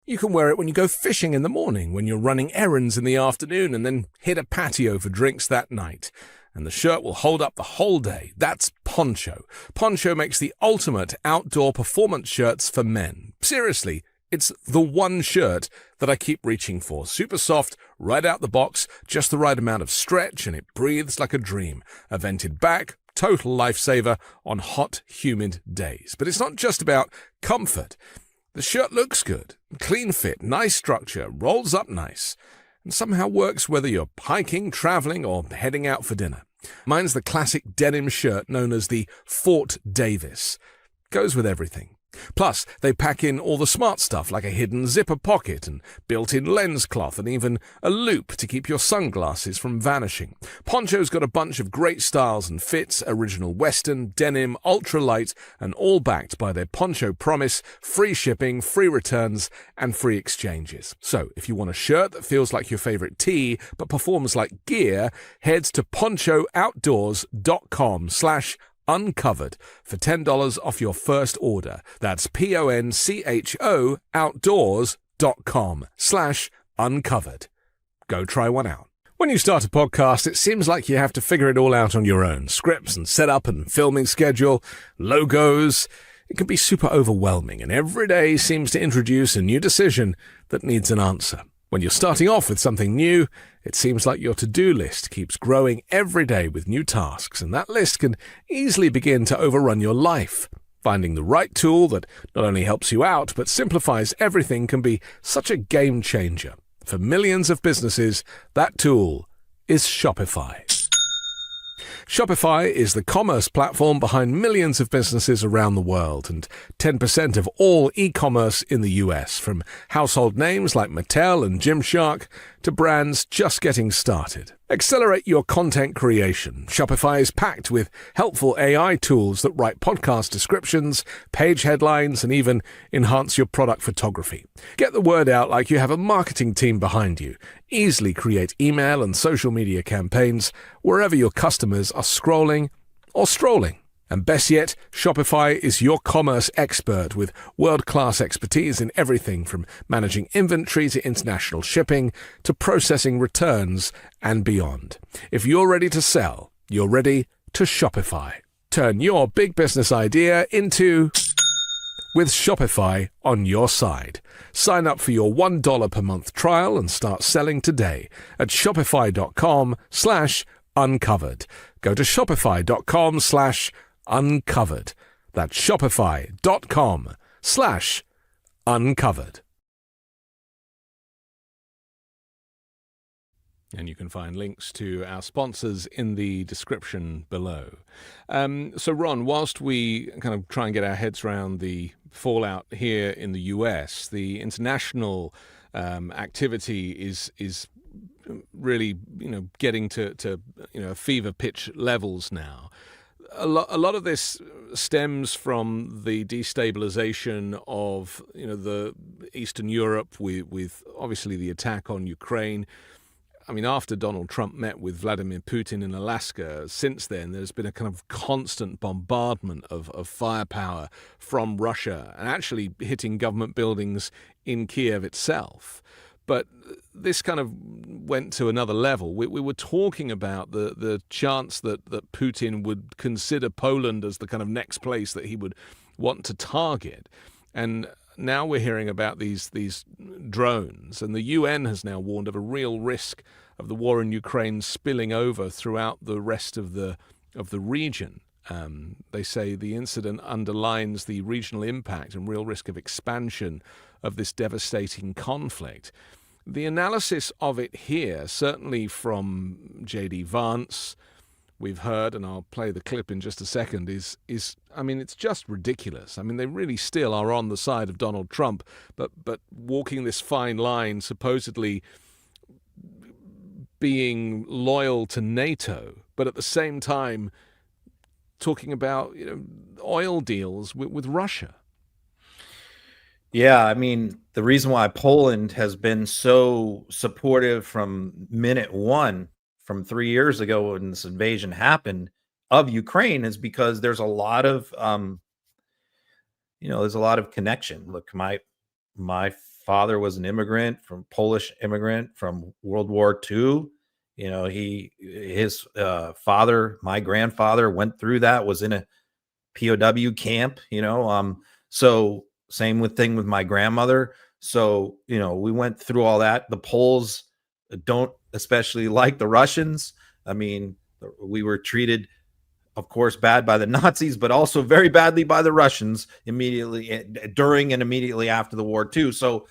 You can wear it when you go fishing in the morning, when you're running errands in the afternoon, and then hit a patio for drinks that night. And the shirt will hold up the whole day. That's Poncho. Poncho makes the ultimate outdoor performance shirts for men. Seriously, it's the one shirt that I keep reaching for. Super soft, right out the box, just the right amount of stretch, and it breathes like a dream. A vented back, total lifesaver on hot, humid days. But it's not just about comfort. The shirt looks good, clean fit, nice structure, rolls up nice, and somehow works whether you're hiking, traveling, or heading out for dinner. Mine's the classic denim shirt known as the Fort Davis. Goes with everything. Plus, they pack in all the smart stuff like a hidden zipper pocket and built-in lens cloth and even a loop to keep your sunglasses from vanishing. Poncho's got a bunch of great styles and fits, original Western, denim, ultralight, and all backed by their Poncho promise, free shipping, free returns, and free exchanges. So, if you want a shirt that feels like your favorite tee but performs like gear, head to ponchooutdoors.com/uncovered for $10 off your first order. That's PONCHO outdoors.com/uncovered. Go try one out. When you start a podcast, it seems like you have to figure it all out on your own. Scripts and setup and filming schedule, logos. It can be super overwhelming, and every day seems to introduce a new decision that needs an answer. When you're starting off with something new, it seems like your to-do list keeps growing every day with new tasks, and that list can easily begin to overrun your life. Finding the right tool that not only helps you out, but simplifies everything can be such a game changer. For millions of businesses, that tool is Shopify. Shopify is the commerce platform behind millions of businesses around the world and 10% of all e-commerce in the US, from household names like Mattel and Gymshark to brands just getting started. Accelerate your content creation. Shopify is packed with helpful AI tools that write podcast descriptions, page headlines, and even enhance your product photography. Get the word out like you have a marketing team behind you. Easily create email and social media campaigns wherever your customers are scrolling or strolling. And best yet, Shopify is your commerce expert with world-class expertise in everything from managing inventory to international shipping to processing returns and beyond. If you're ready to sell, you're ready to Shopify. Turn your big business idea into with Shopify on your side. Sign up for your $1 per month trial and start selling today at shopify.com/uncovered. Go to shopify.com/uncovered. That's shopify.com/uncovered. Uncovered. And you can find links to our sponsors in the description below. So, Ron, whilst we kind of try and get our heads around the fallout here in the US, the international activity is really, getting to fever pitch levels now. A lot of this stems from the destabilization of the Eastern Europe with obviously the attack on Ukraine. I mean, after Donald Trump met with Vladimir Putin in Alaska, since then there's been a kind of constant bombardment of firepower from Russia and actually hitting government buildings in Kiev itself. But this kind of went to another level. We were talking about the chance that Putin would consider Poland as the kind of next place that he would want to target. And now we're hearing about these drones, and the UN has now warned of a real risk of the war in Ukraine spilling over throughout the rest of the region. They say the incident underlines the regional impact and real risk of expansion of this devastating conflict. The analysis of it here, certainly from J.D. Vance, we've heard, and I'll play the clip in just a second, is I mean, it's just ridiculous. I mean, they really still are on the side of Donald Trump, but walking this fine line, supposedly being loyal to NATO, but at the same time talking about oil deals with Russia. Yeah, I mean, the reason why Poland has been so supportive from minute one, from 3 years ago when this invasion happened of Ukraine, is because there's a lot of, there's a lot of connection. Look, my father was an immigrant, from Polish immigrant from World War II. His father, my grandfather, went through that, was in a POW camp. So same thing with my grandmother. So we went through all that. The Poles don't especially like the Russians. I mean, we were treated, of course, bad by the Nazis, but also very badly by the Russians immediately during and immediately after the war too. So,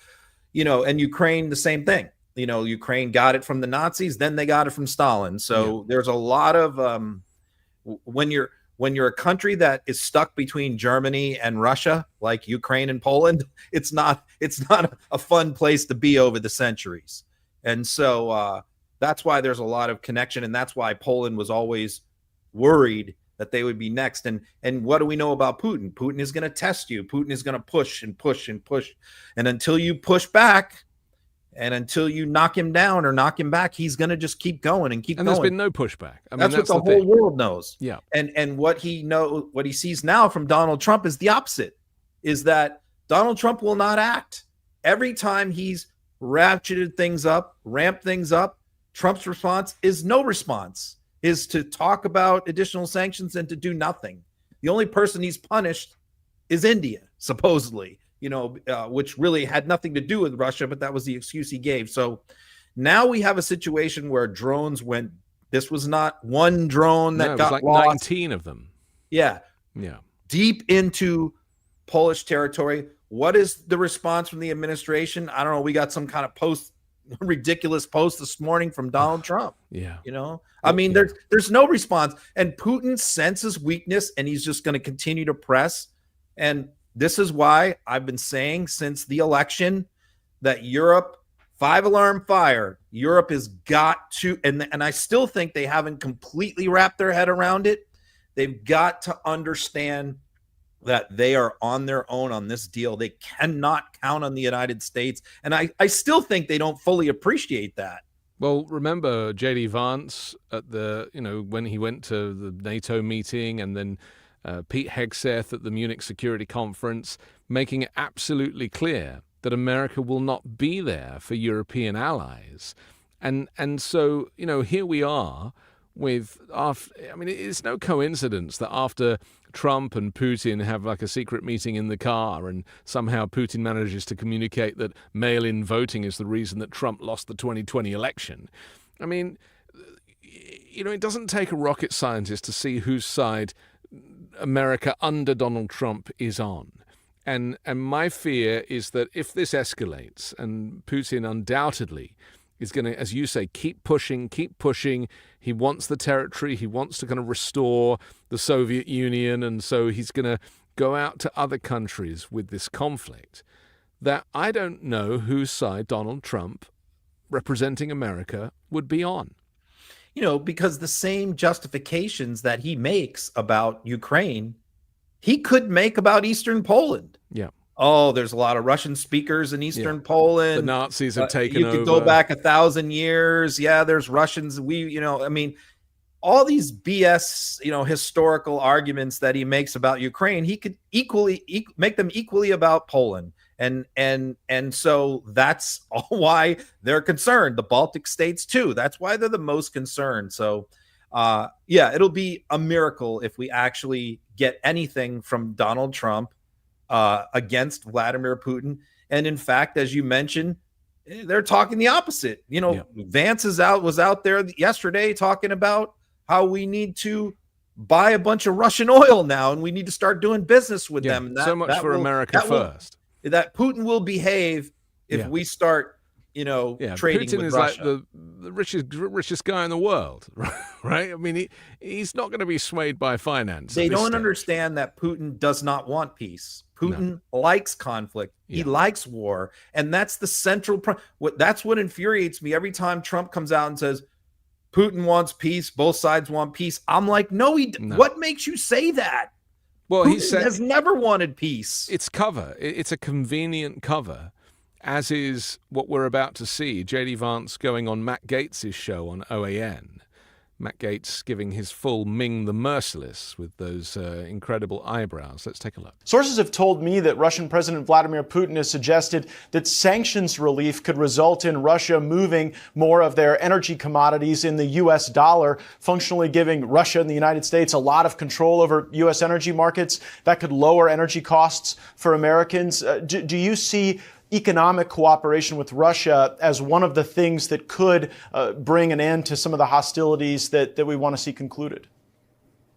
and Ukraine, the same thing. Ukraine got it from the Nazis, then they got it from Stalin. So there's a lot of when you're a country that is stuck between Germany and Russia, like Ukraine and Poland, it's not a fun place to be over the centuries. And so that's why there's a lot of connection, and that's why Poland was always worried that they would be next. And what do we know about Putin? Putin is going to test you. Putin is going to push and push and push. And until you push back and until you knock him down or knock him back, he's going to just keep going and keep going. And there's been no pushback. I mean, that's what the whole world knows. Yeah. And what he sees now from Donald Trump is the opposite, is that Donald Trump will not act. Every time he's ratcheted things up, ramped things up, Trump's response is no response, is to talk about additional sanctions and to do nothing. The only person he's punished is India, supposedly, which really had nothing to do with Russia, but that was the excuse he gave. So now we have a situation where drones went, this was not one drone that got like lost. 19 of them. Yeah. Deep into Polish territory. What is the response from the administration? I don't know. We got some kind of ridiculous post this morning from Donald Trump. Yeah. I mean, there's no response. And Putin senses weakness, and he's just going to continue to press. And this is why I've been saying since the election that Europe, 5-alarm fire, Europe has got to, and I still think they haven't completely wrapped their head around it. They've got to understand that they are on their own on this deal. They cannot count on the United States. And I still think they don't fully appreciate that. Well, remember J.D. Vance at when he went to the NATO meeting, and then Pete Hegseth at the Munich Security Conference, making it absolutely clear that America will not be there for European allies. And so, here we are with, it's no coincidence that after Trump and Putin have like a secret meeting in the car, and somehow Putin manages to communicate that mail-in voting is the reason that Trump lost the 2020 election. I mean, it doesn't take a rocket scientist to see whose side America under Donald Trump is on. And my fear is that if this escalates, and Putin undoubtedly is going to, as you say, keep pushing. He wants the territory. He wants to kind of restore the Soviet Union. And so he's going to go out to other countries with this conflict, that I don't know whose side Donald Trump, representing America, would be on. Because the same justifications that he makes about Ukraine, he could make about Eastern Poland. Yeah. Oh, there's a lot of Russian speakers in Eastern Poland. The Nazis have taken over. You could go back 1,000 years. Yeah, there's Russians. All these BS, historical arguments that he makes about Ukraine, he could make them equally about Poland. And so that's why they're concerned. The Baltic states too. That's why they're the most concerned. So, it'll be a miracle if we actually get anything from Donald Trump against Vladimir Putin. And in fact, as you mentioned, they're talking the opposite. Vance was out there yesterday talking about how we need to buy a bunch of Russian oil now, and we need to start doing business with them. And so much for America first. That Putin will behave if we start, trading Putin with is Russia. like the richest guy in the world, right? I mean, he's not going to be swayed by finance. They don't understand that Putin does not want peace. Putin likes conflict. He likes war, and that's the central. That's what infuriates me every time Trump comes out and says Putin wants peace. Both sides want peace. I'm like, no. What makes you say that? Well, Putin has never wanted peace. It's cover. It's a convenient cover, as is what we're about to see. J.D. Vance going on Matt Gaetz' show on OAN. Matt Gaetz giving his full Ming the Merciless with those incredible eyebrows. Let's take a look. Sources have told me that Russian President Vladimir Putin has suggested that sanctions relief could result in Russia moving more of their energy commodities in the U.S. dollar, functionally giving Russia and the United States a lot of control over U.S. energy markets. That could lower energy costs for Americans. Do you see economic cooperation with Russia as one of the things that could bring an end to some of the hostilities that we want to see concluded?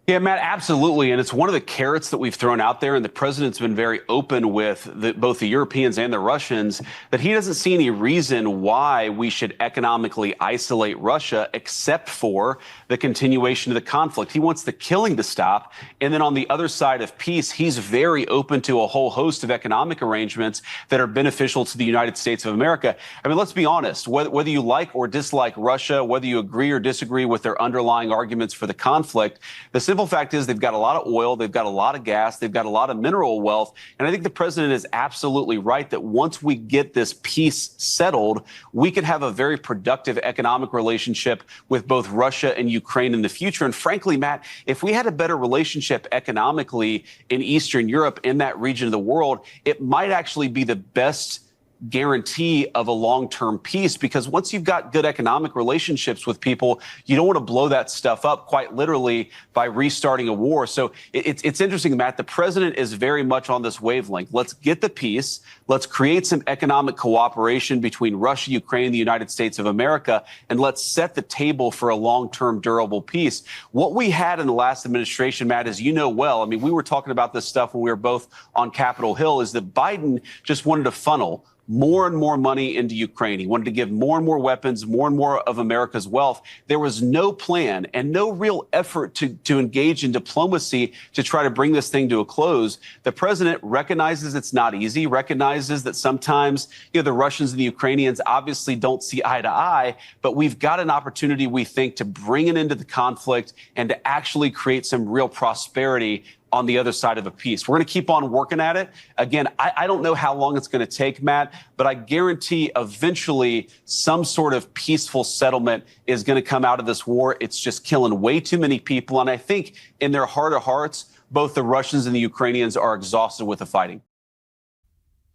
Yeah, Matt, absolutely. And it's one of the carrots that we've thrown out there. And the president's been very open with both the Europeans and the Russians that he doesn't see any reason why we should economically isolate Russia except for the continuation of the conflict. He wants the killing to stop. And then on the other side of peace, he's very open to a whole host of economic arrangements that are beneficial to the United States of America. I mean, let's be honest, whether you like or dislike Russia, whether you agree or disagree with their underlying arguments for the conflict, the simple fact is they've got a lot of oil, they've got a lot of gas, they've got a lot of mineral wealth. And I think the president is absolutely right that once we get this peace settled, we could have a very productive economic relationship with both Russia and Ukraine in the future. And frankly, Matt, if we had a better relationship economically in Eastern Europe, in that region of the world, it might actually be the best guarantee of a long-term peace, because once you've got good economic relationships with people, you don't want to blow that stuff up quite literally by restarting a war. So it's interesting, Matt, the president is very much on this wavelength. Let's get the peace. Let's create some economic cooperation between Russia, Ukraine, and the United States of America, and let's set the table for a long-term durable peace. What we had in the last administration, Matt, as you know well, I mean, we were talking about this stuff when we were both on Capitol Hill, is that Biden just wanted to funnel more and more money into Ukraine. He wanted to give more and more weapons, more and more of America's wealth. There was no plan and no real effort to engage in diplomacy to try to bring this thing to a close. The president recognizes it's not easy, recognizes that sometimes, the Russians and the Ukrainians obviously don't see eye to eye, but we've got an opportunity, we think, to bring an end to the conflict and to actually create some real prosperity on the other side of a peace. We're going to keep on working at it. Again, I don't know how long it's going to take, Matt, but I guarantee eventually some sort of peaceful settlement is going to come out of this war. It's just killing way too many people. And I think in their heart of hearts, both the Russians and the Ukrainians are exhausted with the fighting.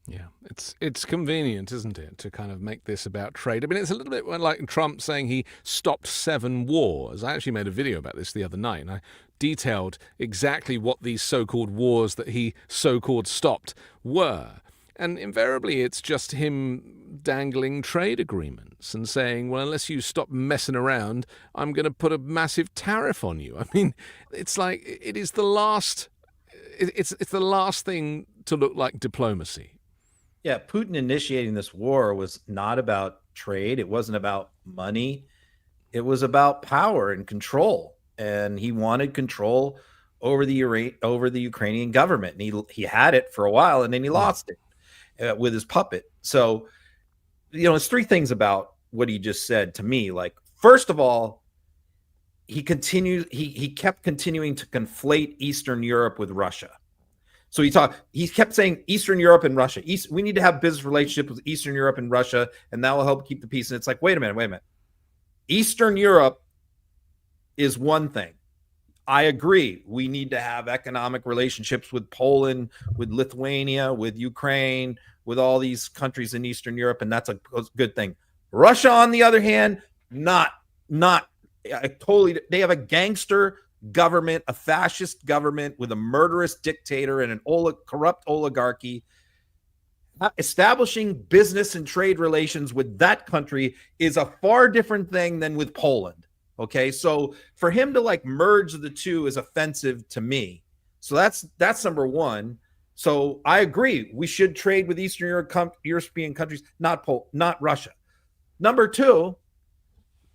Yeah, it's convenient, isn't it, to kind of make this about trade. I mean, it's a little bit like Trump saying he stopped 7 wars. I actually made a video about this the other night, and I detailed exactly what these so-called wars that he so-called stopped were. And invariably, it's just him dangling trade agreements and saying, well, unless you stop messing around, I'm going to put a massive tariff on you. I mean, it's like it is the last it's the last thing to look like diplomacy. Yeah, Putin initiating this war was not about trade. It wasn't about money. It was about power and control. And he wanted control over the Ukrainian government. And he had it for a while, and then he lost it with his puppet. So, it's three things about what he just said to me. Like, first of all, he kept continuing to conflate Eastern Europe with Russia. So he kept saying Eastern Europe and Russia. We need to have business relationship with Eastern Europe and Russia, and that will help keep the peace. And it's like, wait a minute. Eastern Europe is one thing. I agree. We need to have economic relationships with Poland, with Lithuania, with Ukraine, with all these countries in Eastern Europe, and that's a good thing. Russia, on the other hand, not. They have a gangster government, a fascist government with a murderous dictator and an corrupt oligarchy. Establishing business and trade relations with that country is a far different thing than with Poland. Okay, so for him to merge the two is offensive to me. So that's number one. So I agree, we should trade with Eastern European countries, not Russia. Number two,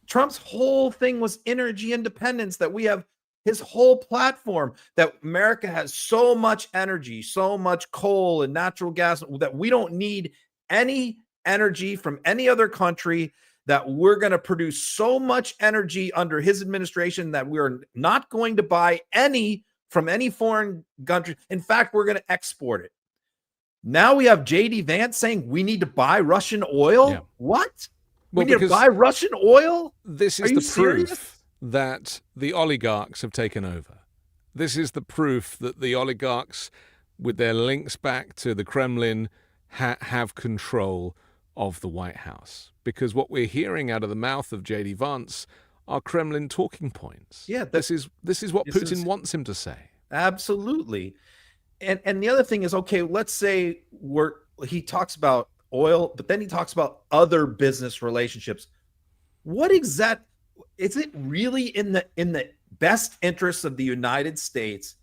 Trump's whole thing was energy independence, that we have his whole platform, that America has so much energy, so much coal and natural gas, that we don't need any energy from any other country, that we're going to produce so much energy under his administration that we're not going to buy any from any foreign country. In fact, we're going to export it. Now we have J.D. Vance saying we need to buy Russian oil. Yeah. What? We need to buy Russian oil? This is the proof that the oligarchs have taken over. This is the proof that the oligarchs, with their links back to the Kremlin, have control of the White House. Because what we're hearing out of the mouth of J.D. Vance are Kremlin talking points. Yeah, this is what Putin wants him to say. Absolutely. And the other thing is, okay, let's say he talks about oil, but then he talks about other business relationships. Is it really in the best interests of the United States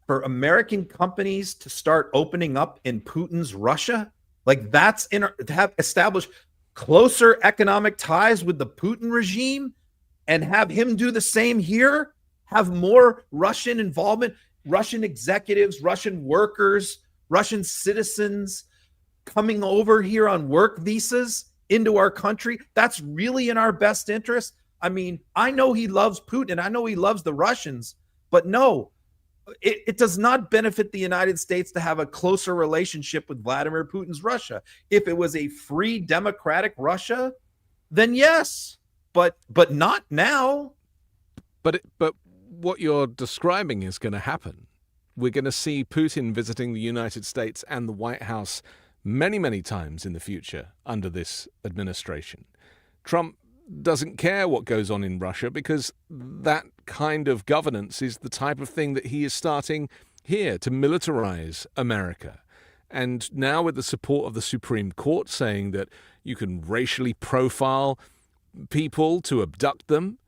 for American companies to start opening up in Putin's Russia? To have established closer economic ties with the Putin regime and have him do the same here, have more Russian involvement, Russian executives, Russian workers, Russian citizens coming over here on work visas into our country. That's really in our best interest. I mean, I know he loves Putin. I know he loves the Russians, but no, it does not benefit the United States to have a closer relationship with Vladimir Putin's Russia. If it was a free democratic Russia, then yes, but not now. But what you're describing is going to happen. We're going to see Putin visiting the United States and the White House many, many times in the future under this administration. Trump doesn't care what goes on in Russia because that kind of governance is the type of thing that he is starting here to militarize America. And now with the support of the Supreme Court saying that you can racially profile people to abduct them,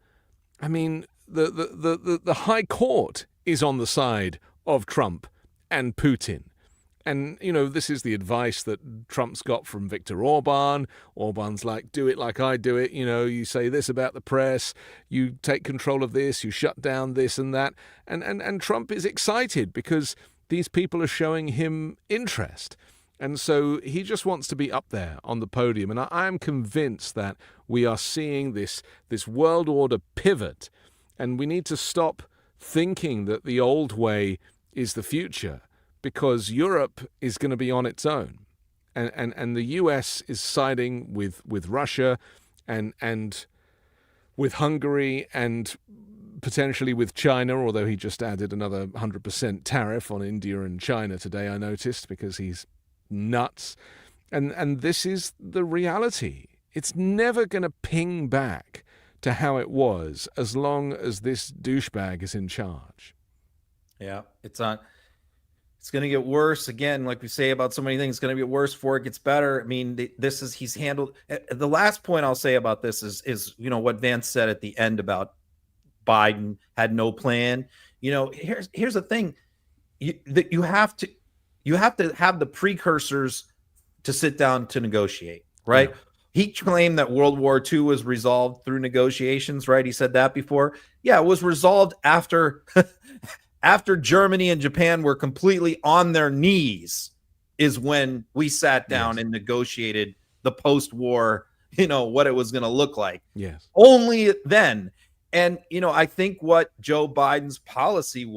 I mean, the High Court is on the side of Trump and Putin. And, this is the advice that Trump's got from Viktor Orban. Orban's like, do it like I do it. You say this about the press, you take control of this, you shut down this and that. And Trump is excited because these people are showing him interest. And so he just wants to be up there on the podium. And I am convinced that we are seeing this world order pivot. And we need to stop thinking that the old way is the future, because Europe is going to be on its own. And the US is siding with Russia and with Hungary and potentially with China, although he just added another 100% tariff on India and China today, I noticed, because he's nuts. And this is the reality. It's never going to ping back to how it was as long as this douchebag is in charge. Yeah, it's going to get worse. Again, like we say about so many things, it's going to get worse before it gets better. I mean, he's handled. The last point I'll say about this is what Vance said at the end about Biden had no plan. Here's the thing. you have to have the precursors to sit down to negotiate, right? Yeah. He claimed that World War II was resolved through negotiations, right? He said that before. Yeah, it was resolved after after Germany and Japan were completely on their knees is when we sat down and negotiated the post-war, what it was going to look like. Yes. Only then. And, I think what Joe Biden's policy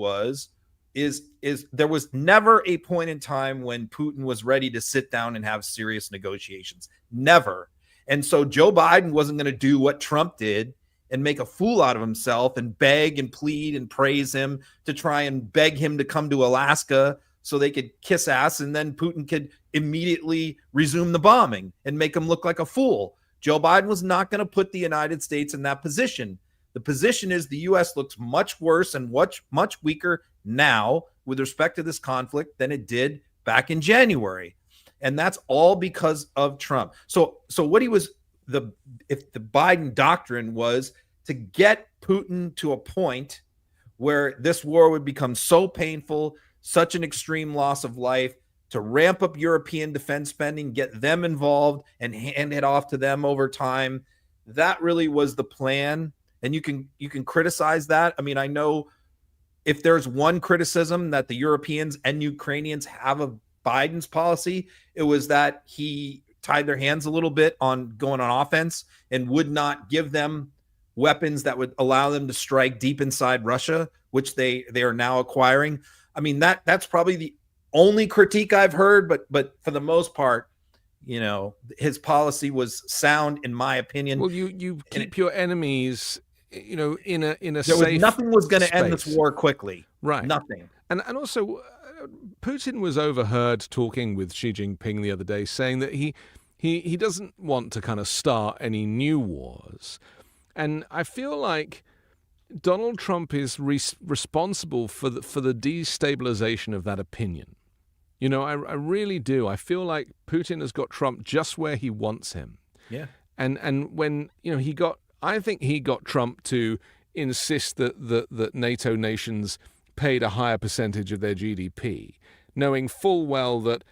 is there was never a point in time when Putin was ready to sit down and have serious negotiations. Never. And so Joe Biden wasn't going to do what Trump did and make a fool out of himself and beg and plead and praise him to try and beg him to come to Alaska so they could kiss ass, and then Putin could immediately resume the bombing and make him look like a fool. Joe Biden was not going to put the United States in that position. The position is the U.S. looks much worse and much weaker now with respect to this conflict than it did back in January. And that's all because of Trump. So what if the Biden doctrine was to get Putin to a point where this war would become so painful, such an extreme loss of life, to ramp up European defense spending, get them involved and hand it off to them over time. That really was the plan. And you can criticize that. I mean, I know if there's one criticism that the Europeans and Ukrainians have of Biden's policy, it was that he tied their hands a little bit on going on offense and would not give them weapons that would allow them to strike deep inside Russia, which they are now acquiring. I mean, that's probably the only critique I've heard, but for the most part, his policy was sound in my opinion. Well, you keep your enemies, in a nothing was going to end this war quickly. Right. Nothing. And also Putin was overheard talking with Xi Jinping the other day, saying that he doesn't want to kind of start any new wars. And I feel like Donald Trump is responsible for the destabilization of that opinion. I really do. I feel like Putin has got Trump just where he wants him. Yeah. And when I think he got Trump to insist that NATO nations paid a higher percentage of their GDP, knowing full well that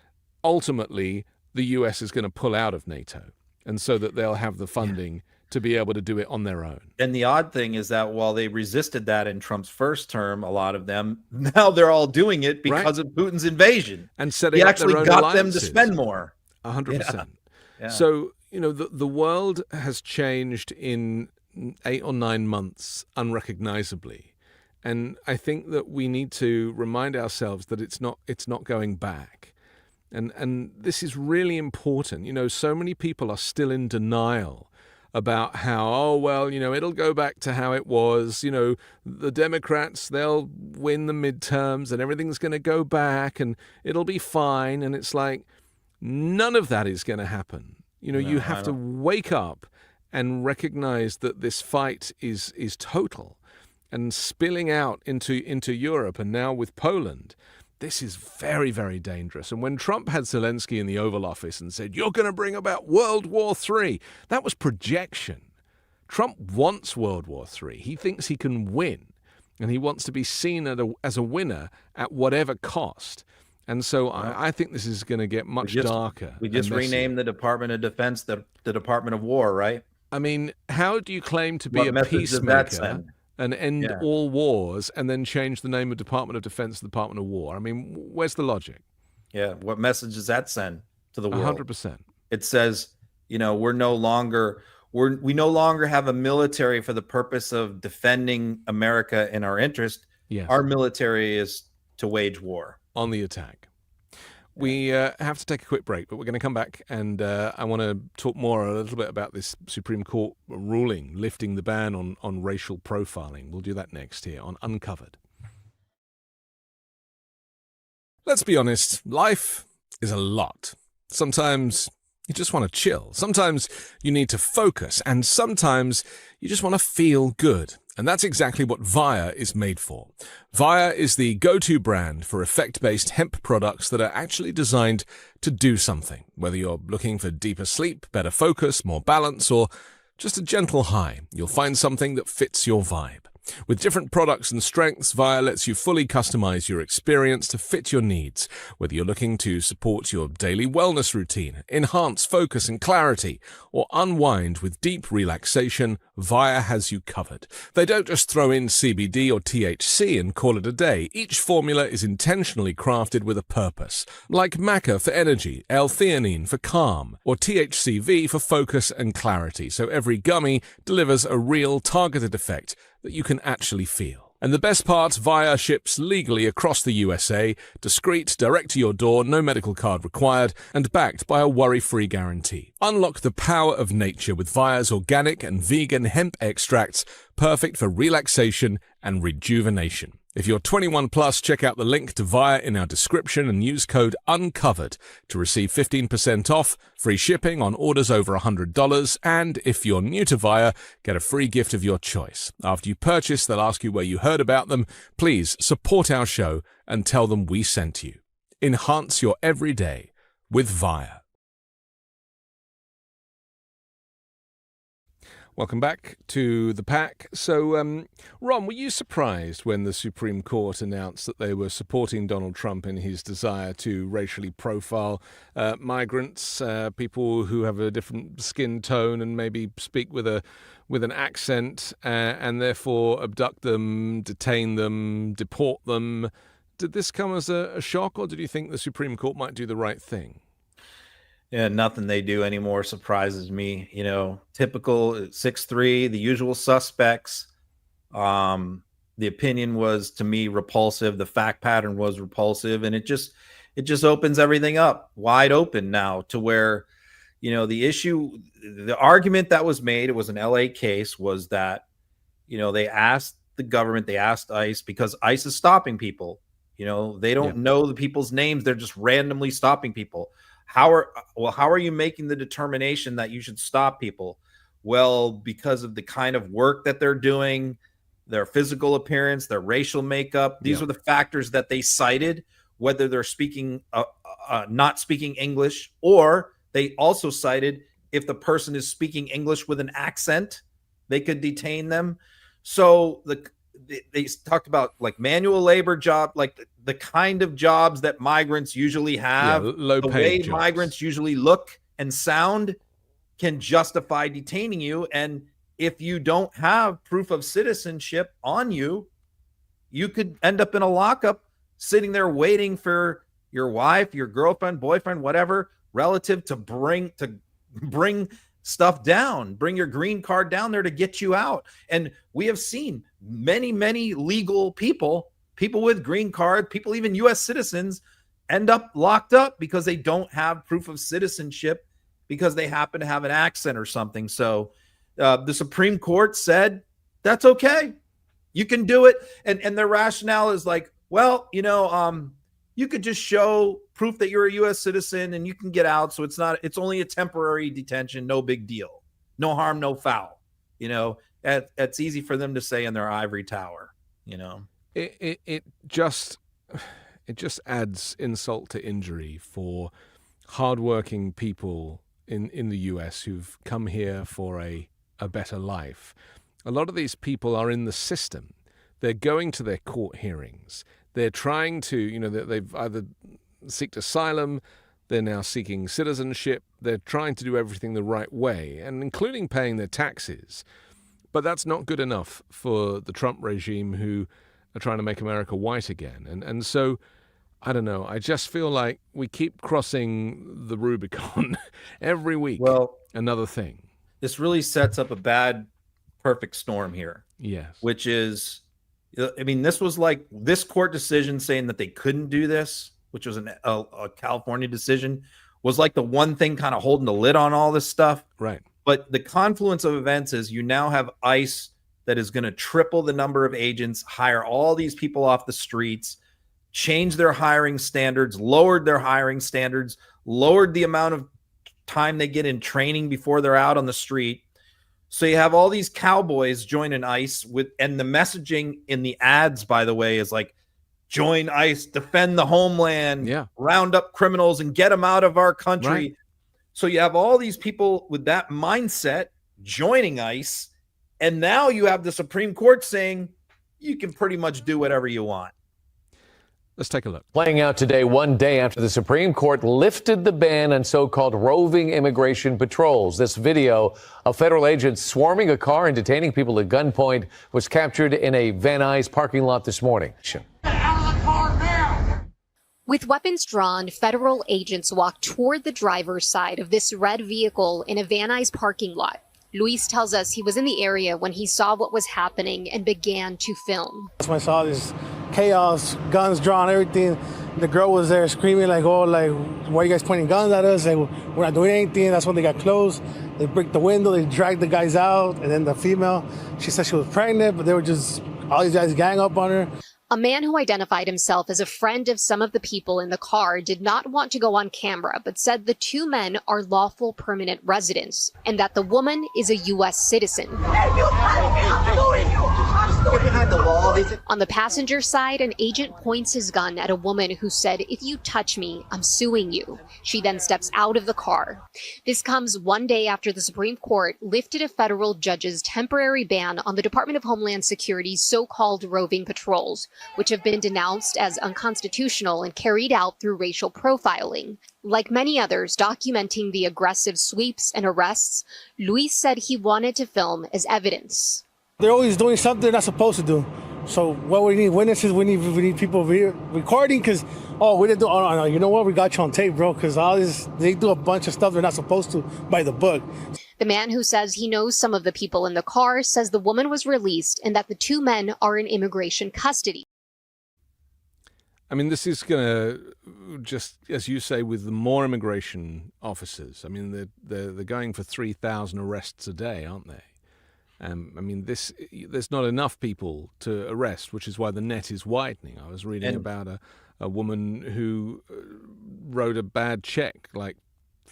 ultimately the US is going to pull out of NATO, and so that they'll have the funding to be able to do it on their own. And the odd thing is that while they resisted that in Trump's first term, a lot of them, now they're all doing it because of Putin's invasion. And setting up their own got alliances. them to spend more. 100%. Yeah. So, the world has changed in 8 or 9 months unrecognizably. And I think that we need to remind ourselves that it's not going back. And this is really important. So many people are still in denial about how, it'll go back to how it was. The Democrats, they'll win the midterms and everything's going to go back and it'll be fine. And it's like, none of that is going to happen. You have to wake up and recognize that this fight is total and spilling out into Europe, and now with Poland. This is very, very dangerous. And when Trump had Zelensky in the Oval Office and said, "You're going to bring about World War III," that was projection. Trump wants World War III. He thinks he can win, and he wants to be seen as a winner at whatever cost. And so I think this is going to get much darker. We just renamed the Department of Defense the Department of War, right? I mean, how do you claim to be a peacemaker and end all wars and then change the name of Department of Defense to Department of War? I mean, where's the logic? Yeah, what message does that send to the world? 100%. It says, we no longer have a military for the purpose of defending America in our interest. Yes. Our military is to wage war. On the attack. We have to take a quick break, but we're going to come back and I want to talk a little bit about this Supreme Court ruling lifting the ban on racial profiling. We'll do that next here on Uncovered. Let's be honest, life is a lot. Sometimes you just want to chill. Sometimes you need to focus, and sometimes you just want to feel good. And that's exactly what Via is made for. Via is the go-to brand for effect-based hemp products that are actually designed to do something. Whether you're looking for deeper sleep, better focus, more balance, or just a gentle high, you'll find something that fits your vibe. With different products and strengths, Via lets you fully customize your experience to fit your needs. Whether you're looking to support your daily wellness routine, enhance focus and clarity, or unwind with deep relaxation, Via has you covered. They don't just throw in CBD or THC and call it a day. Each formula is intentionally crafted with a purpose, like MAGA for energy, L-theanine for calm, or THCV for focus and clarity, so every gummy delivers a real targeted effect that you can actually feel. And the best part, Via ships legally across the USA, discreet, direct to your door, no medical card required, and backed by a worry-free guarantee. Unlock the power of nature with Via's organic and vegan hemp extracts, perfect for relaxation and rejuvenation. If you're 21 plus, check out the link to Via in our description and use code UNCOVERED to receive 15% off, free shipping on orders over $100, and if you're new to Via, get a free gift of your choice. After you purchase, they'll ask you where you heard about them. Please support our show and tell them we sent you. Enhance your everyday with Via. Welcome back to the pack. So, Ron, were you surprised when the Supreme Court announced that they were supporting Donald Trump in his desire to racially profile migrants, people who have a different skin tone and maybe speak with an accent, and therefore abduct them, detain them, deport them? Did this come as a shock, or did you think the Supreme Court might do the right thing? Yeah, nothing they do anymore surprises me. You know, typical 6'3", the usual suspects. The opinion was, to me, repulsive. The fact pattern was repulsive, and it just opens everything up wide open now to where, you know, the argument that was made, it was an LA case, was that, you know, they asked the government, they asked ICE, because ICE is stopping people. You know, they don't know the people's names. They're just randomly stopping people. How are you making the determination that you should stop people? Well, because of the kind of work that they're doing, their physical appearance, their racial makeup. These are the factors that they cited, whether they're speaking, not speaking English, or they also cited if the person is speaking English with an accent, they could detain them. So they talked about like manual labor job, like the kind of jobs that migrants usually have, low the paid way jobs. Migrants usually look and sound can justify detaining you. And if you don't have proof of citizenship on you, you could end up in a lockup sitting there waiting for your wife, your girlfriend, boyfriend, whatever relative to bring stuff down, bring your green card down there to get you out. And we have seen many legal people with green card, people, even U.S. citizens, end up locked up because they don't have proof of citizenship because they happen to have an accent or something. So the Supreme Court said, that's okay. You can do it. And their rationale is like, well, you know, you could just show proof that you're a U.S. citizen and you can get out. So it's only a temporary detention. No big deal. No harm, no foul. You know, that's easy for them to say in their ivory tower, you know. It just adds insult to injury for hardworking people in the US who've come here for a better life. A lot of these people are in the system. They're going to their court hearings. They're trying to, you know, they've either seeked asylum, they're now seeking citizenship. They're trying to do everything the right way, and including paying their taxes. But that's not good enough for the Trump regime, who are trying to make America white again. And so, I don't know, I just feel like we keep crossing the Rubicon every week. Well, another thing. This really sets up a bad perfect storm here. Yes. Which is, I mean, this was like this court decision saying that they couldn't do this, which was a California decision, was like the one thing kind of holding the lid on all this stuff. Right. But the confluence of events is you now have ICE that is going to triple the number of agents, hire all these people off the streets, change their hiring standards, lowered their hiring standards, lowered the amount of time they get in training before they're out on the street. So you have all these cowboys joining ICE and the messaging in the ads, by the way, is like, join ICE, defend the homeland, round up criminals and get them out of our country. Right. So you have all these people with that mindset joining ICE. And now you have the Supreme Court saying, you can pretty much do whatever you want. Let's take a look. Playing out today, one day after the Supreme Court lifted the ban on so-called roving immigration patrols. This video of federal agents swarming a car and detaining people at gunpoint was captured in a Van Nuys parking lot this morning. With weapons drawn, federal agents walked toward the driver's side of this red vehicle in a Van Nuys parking lot. Luis tells us he was in the area when he saw what was happening and began to film. That's when I saw this chaos, guns drawn, everything. The girl was there screaming like, oh, like, why are you guys pointing guns at us? Like, we're not doing anything. That's when they got close. They break the window, they dragged the guys out. And then the female, she said she was pregnant, but they were just, all these guys gang up on her. A man who identified himself as a friend of some of the people in the car did not want to go on camera, but said the two men are lawful permanent residents and that the woman is a U.S. citizen. On the passenger side, an agent points his gun at a woman who said, "If you touch me, I'm suing you." She then steps out of the car. This comes one day after the Supreme Court lifted a federal judge's temporary ban on the Department of Homeland Security's so-called roving patrols, which have been denounced as unconstitutional and carried out through racial profiling. Like many others documenting the aggressive sweeps and arrests, Luis said he wanted to film as evidence. They're always doing something they're not supposed to do. So what we need witnesses, we need people recording because, we didn't do, no, you know what, we got you on tape, bro, because all this, they do a bunch of stuff they're not supposed to by the book. The man who says he knows some of the people in the car says the woman was released and that the two men are in immigration custody. I mean, this is going to, just as you say, with the more immigration officers, I mean, they're going for 3,000 arrests a day, aren't they? I mean, there's not enough people to arrest, which is why the net is widening. I was reading about a woman who wrote a bad check like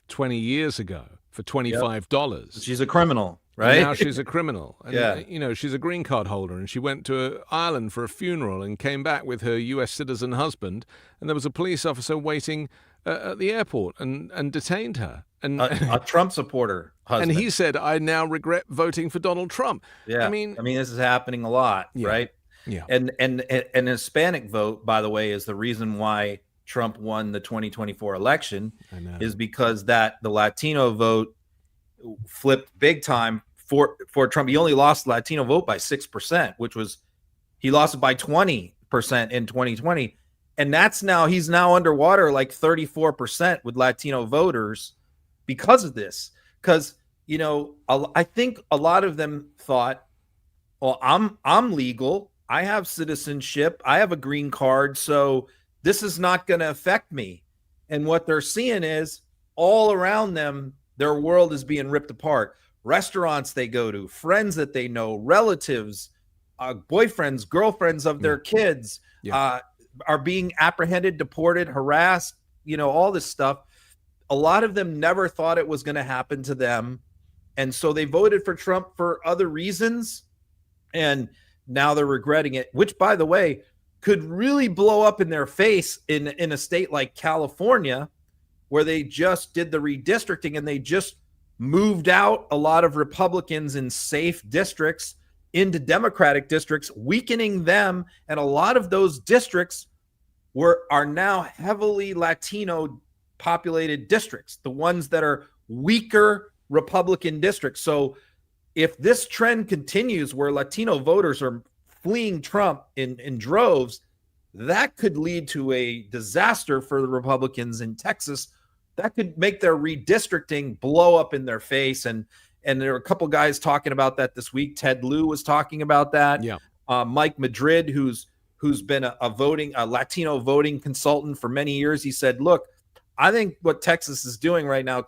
20 years ago for $25. Yep. She's a criminal, right? Now she's a criminal. And, yeah. You know, she's a green card holder, and she went to Ireland for a funeral and came back with her U.S. citizen husband, and there was a police officer waiting at the airport and detained her. And a Trump supporter husband. And he said, "I now regret voting for Donald Trump." Yeah. I mean, this is happening a lot, right? Yeah. And an Hispanic vote, by the way, is the reason why Trump won the 2024 election, is because the Latino vote flipped big time for Trump. He only lost the Latino vote by 6%, which was, he lost it by 20% in 2020. And he's now underwater like 34% with Latino voters because of this. Because, you know, I think a lot of them thought, well, I'm legal. I have citizenship. I have a green card. So this is not going to affect me. And what they're seeing is all around them, their world is being ripped apart. Restaurants they go to, friends that they know, relatives, boyfriends, girlfriends of their kids are being apprehended, deported, harassed, you know, all this stuff. A lot of them never thought it was going to happen to them. And so they voted for Trump for other reasons. And now they're regretting it, which, by the way, could really blow up in their face in a state like California, where they just did the redistricting and they just moved out a lot of Republicans in safe districts into Democratic districts, weakening them. And a lot of those districts are now heavily Latino populated districts, the ones that are weaker Republican districts. So if this trend continues where Latino voters are fleeing Trump in droves, that could lead to a disaster for the Republicans in Texas. That could make their redistricting blow up in their face. And there are a couple guys talking about that this week. Ted Lieu was talking about that. Yeah. Mike Madrid, who's been a Latino voting consultant for many years, he said, look, I think what Texas is doing right now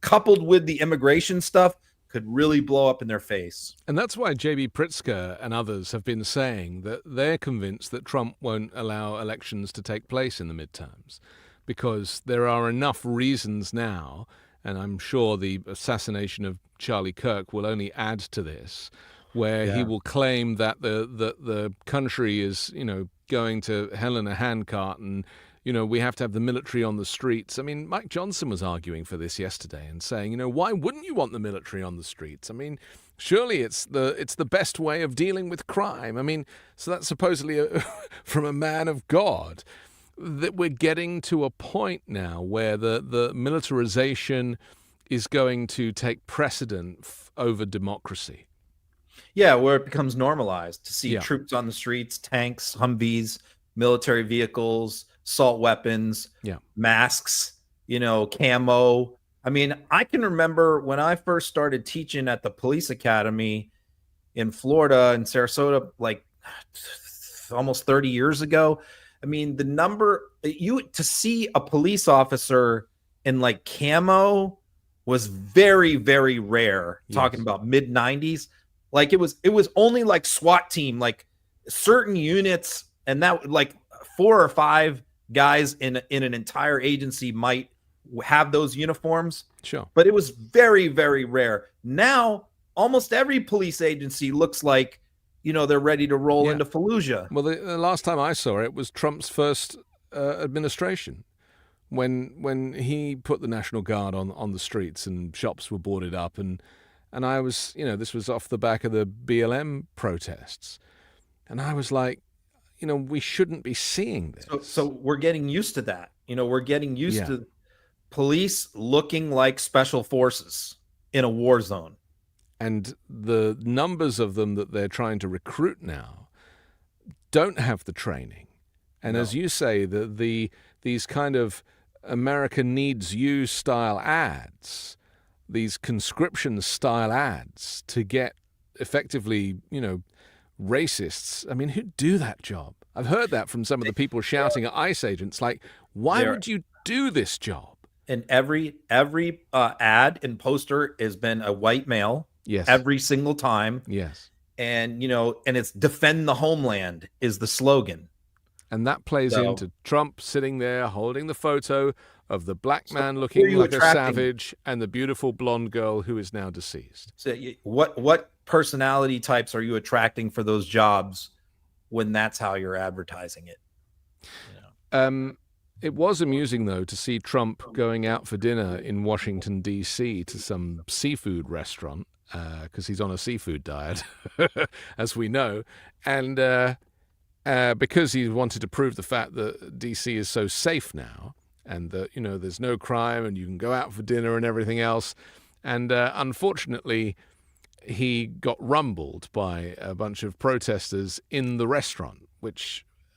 coupled with the immigration stuff, could really blow up in their face. And that's why J.B. Pritzker and others have been saying that they're convinced that Trump won't allow elections to take place in the midterms, because there are enough reasons now, and I'm sure the assassination of Charlie Kirk will only add to this, where he will claim that the country is, you know, going to hell in a handcart and, we have to have the military on the streets. I mean, Mike Johnson was arguing for this yesterday and saying, why wouldn't you want the military on the streets? I mean, surely it's the best way of dealing with crime. I mean, so that's supposedly from a man of God, that we're getting to a point now where the militarization is going to take precedent over democracy. Yeah, where it becomes normalized to see troops on the streets, tanks, Humvees, military vehicles, assault weapons, masks, camo. I mean, I can remember when I first started teaching at the police academy in Florida and Sarasota, like almost 30 years ago. I mean, the number to see a police officer in like camo was very, very rare. Yes. Talking about mid 90s. Like it was only like SWAT team, like certain units, and that like 4 or 5 guys in an entire agency might have those uniforms. Sure. But it was very, very rare. Now, almost every police agency looks like, they're ready to roll into Fallujah. Well, the last time I saw it was Trump's first administration, when he put the National Guard on the streets and shops were boarded up. And I was, this was off the back of the BLM protests. And I was like, we shouldn't be seeing this. So we're getting used to that. We're getting used to police looking like special forces in a war zone. And the numbers of them that they're trying to recruit now don't have the training. And as you say, these kind of America needs you style ads, these conscription style ads to get effectively, racists. I mean, who'd do that job? I've heard that from some of the people shouting at ICE agents, like, why would you do this job? And every ad and poster has been a white male. Yes. Every single time. Yes. And, and it's defend the homeland is the slogan. And that plays into Trump sitting there holding the photo of the black man looking like a savage and the beautiful blonde girl who is now deceased. So what personality types are you attracting for those jobs when that's how you're advertising it? It was amusing, though, to see Trump going out for dinner in Washington, D.C. to some seafood restaurant, because he's on a seafood diet, as we know. And because he wanted to prove the fact that D.C. is so safe now and that, there's no crime and you can go out for dinner and everything else. And unfortunately, he got rumbled by a bunch of protesters in the restaurant,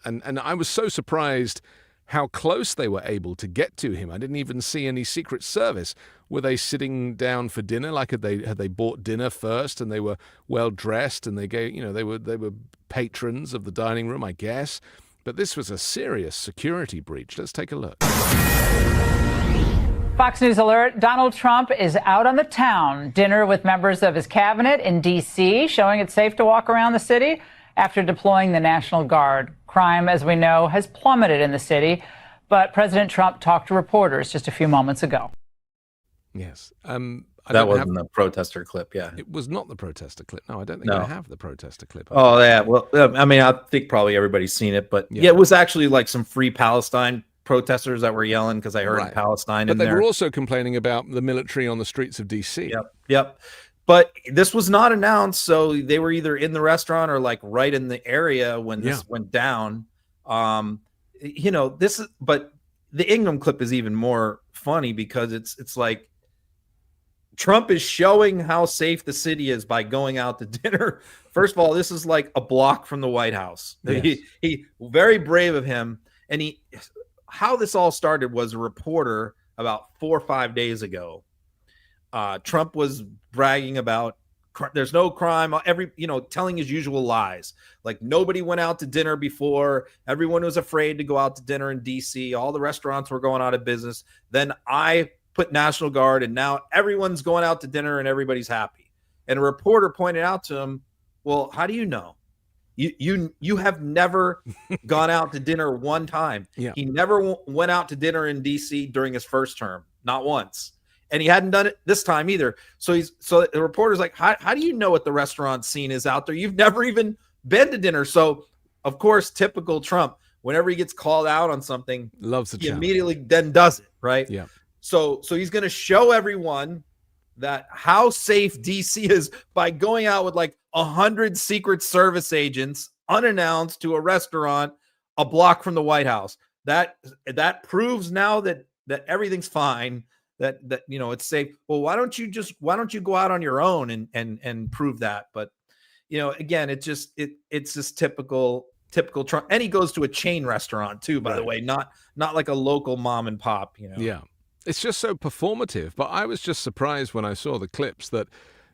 and I was so surprised how close they were able to get to him. I didn't even see any Secret Service. Were they sitting down for dinner? Like had they bought dinner first and they were well dressed and they gave, they were patrons of the dining room, I guess. But this was a serious security breach. Let's take a look. Fox News alert, Donald Trump is out on the town. Dinner with members of his cabinet in D.C., showing it's safe to walk around the city after deploying the National Guard. Crime, as we know, has plummeted in the city, but President Trump talked to reporters just a few moments ago. Yes. That wasn't the protester clip, yeah. It was not the protester clip. No, I don't think I have the protester clip. Oh, yeah. Well, I mean, I think probably everybody's seen it, but it was actually like some Free Palestine protesters that were yelling because I heard Palestine in there. But they were also complaining about the military on the streets of D.C. Yep. But this was not announced, so they were either in the restaurant or like right in the area when this went down. But the Ingham clip is even more funny because it's like Trump is showing how safe the city is by going out to dinner. First of all, this is like a block from the White House. Yes. He very brave of him. And how this all started was a reporter about 4 or 5 days ago. Trump was bragging about there's no crime, telling his usual lies. Like nobody went out to dinner before. Everyone was afraid to go out to dinner in DC. All the restaurants were going out of business. Then I put National Guard and now everyone's going out to dinner and everybody's happy. And a reporter pointed out to him, well, how do you know? You have never gone out to dinner one time. Yeah. He never went out to dinner in DC during his first term, not once. And he hadn't done it this time either. So the reporter's like, how do you know what the restaurant scene is out there? You've never even been to dinner. So of course, typical Trump, whenever he gets called out on something, loves the he challenge. immediately then does it, right? Yeah. So he's going to show everyone that how safe DC is by going out with like 100 Secret Service agents unannounced to a restaurant a block from the White House. That proves now that everything's fine, that it's safe. Well, why don't you go out on your own and prove that? But again, it's just typical Trump. And he goes to a chain restaurant too, by the way, not like a local mom and pop, Yeah. It's just so performative. But I was just surprised when I saw the clips that,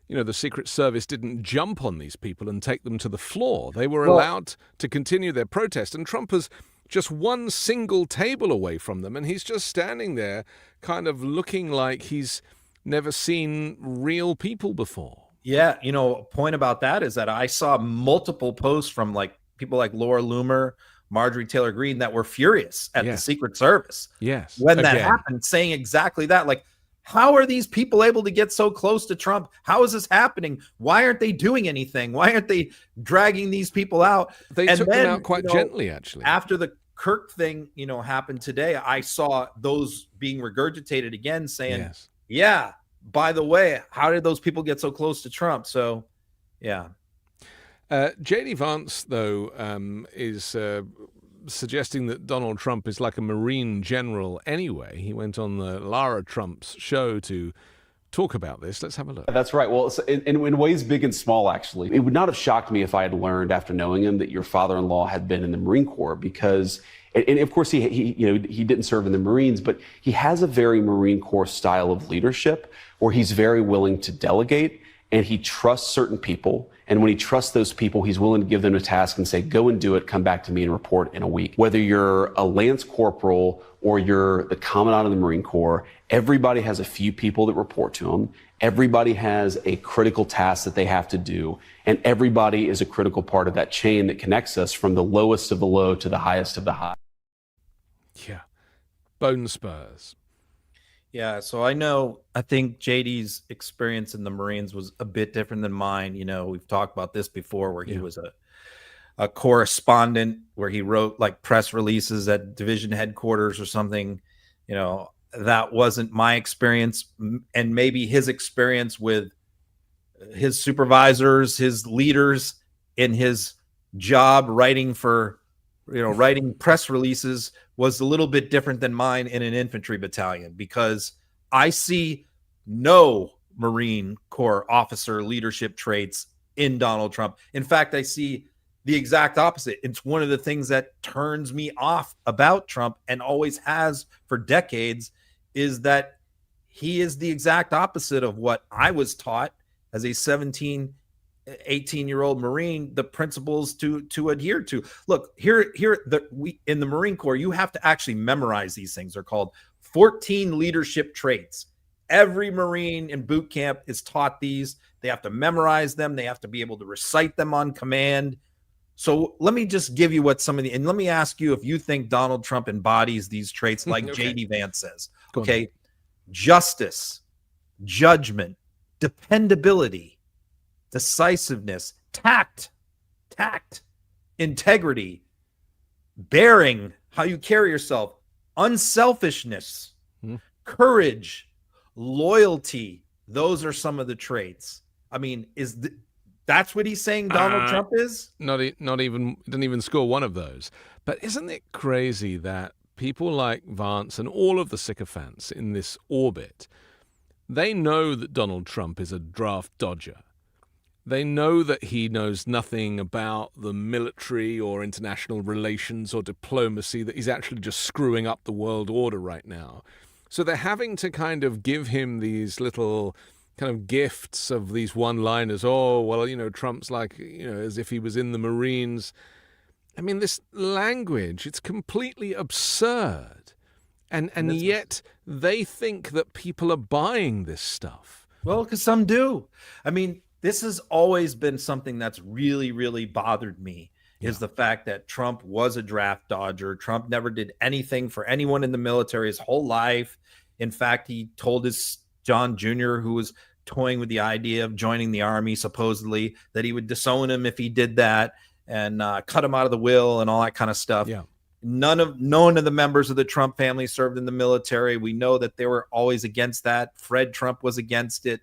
the Secret Service didn't jump on these people and take them to the floor. They were allowed to continue their protest. And Trump is just one single table away from them. And he's just standing there kind of looking like he's never seen real people before. Yeah. A point about that is that I saw multiple posts from like people like Laura Loomer, Marjorie Taylor Greene that were furious at the Secret Service. Yes. When that happened, saying exactly that. Like, how are these people able to get so close to Trump? How is this happening? Why aren't they doing anything? Why aren't they dragging these people out? They took them out quite gently, actually. After the Kirk thing, happened today, I saw those being regurgitated again saying, yeah, by the way, how did those people get so close to Trump? So, yeah. J.D. Vance, though, is suggesting that Donald Trump is like a Marine general anyway. He went on the Lara Trump's show to talk about this. Let's have a look. That's right. Well, in ways big and small, actually. It would not have shocked me if I had learned after knowing him that your father-in-law had been in the Marine Corps, because, and of course, he didn't serve in the Marines, but he has a very Marine Corps style of leadership where he's very willing to delegate and he trusts certain people. And when he trusts those people, he's willing to give them a task and say, go and do it, come back to me and report in a week. Whether you're a Lance Corporal or you're the Commandant of the Marine Corps, everybody has a few people that report to them. Everybody has a critical task that they have to do. And everybody is a critical part of that chain that connects us from the lowest of the low to the highest of the high. Yeah. Bone spurs. Yeah, so I think JD's experience in the Marines was a bit different than mine. We've talked about this before, where he was a correspondent, where he wrote like press releases at division headquarters or something. That wasn't my experience, and maybe his experience with his supervisors, his leaders in his job writing press releases was a little bit different than mine in an infantry battalion, because I see no Marine Corps officer leadership traits in Donald Trump. In fact, I see the exact opposite. It's one of the things that turns me off about Trump, and always has for decades, is that he is the exact opposite of what I was taught as a 18-year-old Marine, the principles to adhere to. Look, we in the Marine Corps, you have to actually memorize these things. They're called 14 leadership traits. Every Marine in boot camp is taught these. They have to memorize them. They have to be able to recite them on command. So let me just give you and let me ask you if you think Donald Trump embodies these traits like J.D. Vance says. Okay. Justice, judgment, dependability, decisiveness, tact, integrity, bearing, how you carry yourself, unselfishness, courage, loyalty. Those are some of the traits. I mean, that's what he's saying Donald Trump is? Didn't even score one of those. But isn't it crazy that people like Vance and all of the sycophants in this orbit, they know that Donald Trump is a draft dodger. They know that he knows nothing about the military or international relations or diplomacy, that he's actually just screwing up the world order right now. So they're having to kind of give him these little kind of gifts of these one-liners. Oh, well, Trump's like, as if he was in the Marines. I mean, this language, it's completely absurd. And yet they think that people are buying this stuff. Well, because some do. I mean, this has always been something that's really, really bothered me, is the fact that Trump was a draft dodger. Trump never did anything for anyone in the military his whole life. In fact, he told his John Jr., who was toying with the idea of joining the army, supposedly, that he would disown him if he did that. and cut him out of the will and all that kind of stuff. Yeah. None of the members of the Trump family served in the military. We know that they were always against that. Fred Trump was against it.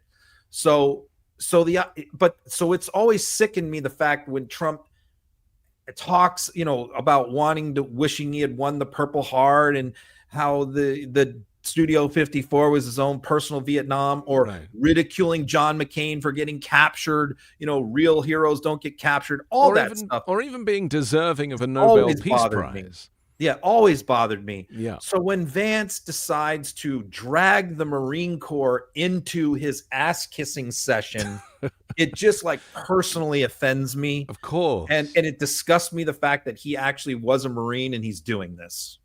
So it's always sickened me the fact when Trump talks, about wishing he had won the Purple Heart and how the Studio 54 was his own personal Vietnam, or ridiculing John McCain for getting captured. Real heroes don't get captured. Stuff. Or even being deserving of a Nobel Peace Prize. Me. Yeah, always bothered me. Yeah. So when Vance decides to drag the Marine Corps into his ass-kissing session, it just personally offends me. Of course. And it disgusts me, the fact that he actually was a Marine and he's doing this.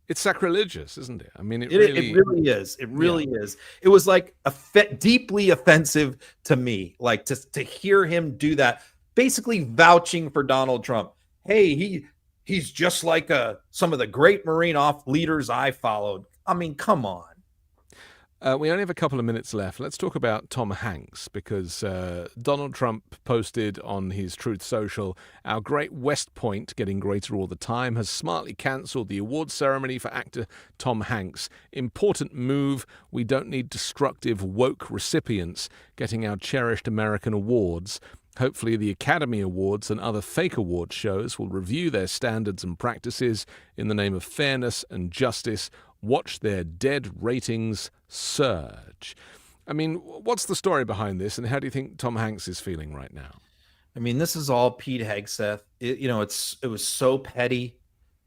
It's sacrilegious, isn't it? I mean, it really is. It really is. It was deeply offensive to me, to hear him do that, basically vouching for Donald Trump. Hey, he's just like some of the great Marine leaders I followed. I mean, come on. We only have a couple of minutes left. Let's talk about Tom Hanks, because Donald Trump posted on his Truth Social, "Our great West Point, getting greater all the time, has smartly cancelled the awards ceremony for actor Tom Hanks. Important move. We don't need destructive woke recipients getting our cherished American awards. Hopefully the Academy Awards and other fake award shows will review their standards and practices in the name of fairness and justice. Watch their dead ratings surge." I mean, what's the story behind this, and how do you think Tom Hanks is feeling right now? I mean, this is all Pete Hegseth. It was so petty.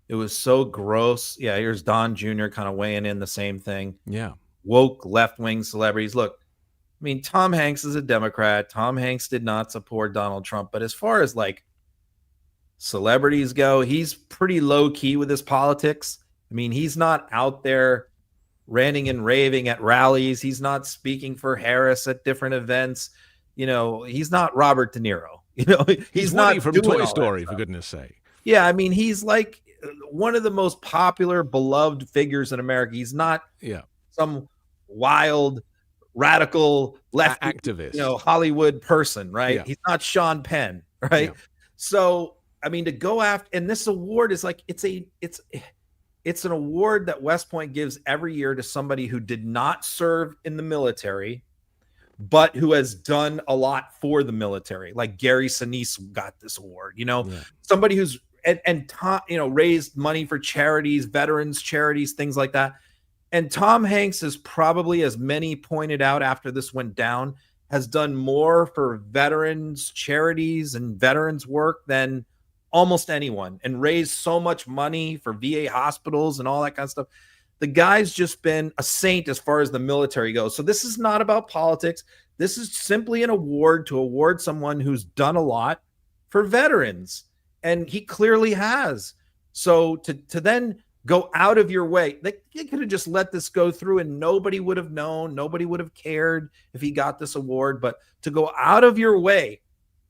It was so gross. Yeah, here's Don Jr. kind of weighing in the same thing. Yeah. Woke left-wing celebrities. Look, I mean, Tom Hanks is a Democrat. Tom Hanks did not support Donald Trump. But as far as celebrities go, he's pretty low-key with his politics. I mean, he's not out there ranting and raving at rallies. He's not speaking for Harris at different events. He's not Robert De Niro. He's not Woody from Toy Story, for goodness sake. Yeah, I mean, he's one of the most popular, beloved figures in America. He's not some wild, radical left activist, Hollywood person, right? Yeah. He's not Sean Penn, right? Yeah. So, I mean, to go after, and this award is it's an award that West Point gives every year to somebody who did not serve in the military, but who has done a lot for the military. Like Gary Sinise got this award, somebody who's raised money for charities, veterans charities, things like that. And Tom Hanks is probably, as many pointed out after this went down, has done more for veterans charities and veterans work than almost anyone, and raised so much money for VA hospitals and all that kind of stuff. The guy's just been a saint as far as the military goes. So this is not about politics. This is simply an award to award someone who's done a lot for veterans. And he clearly has. So to then go out of your way, they could have just let this go through and nobody would have known, nobody would have cared if he got this award. But to go out of your way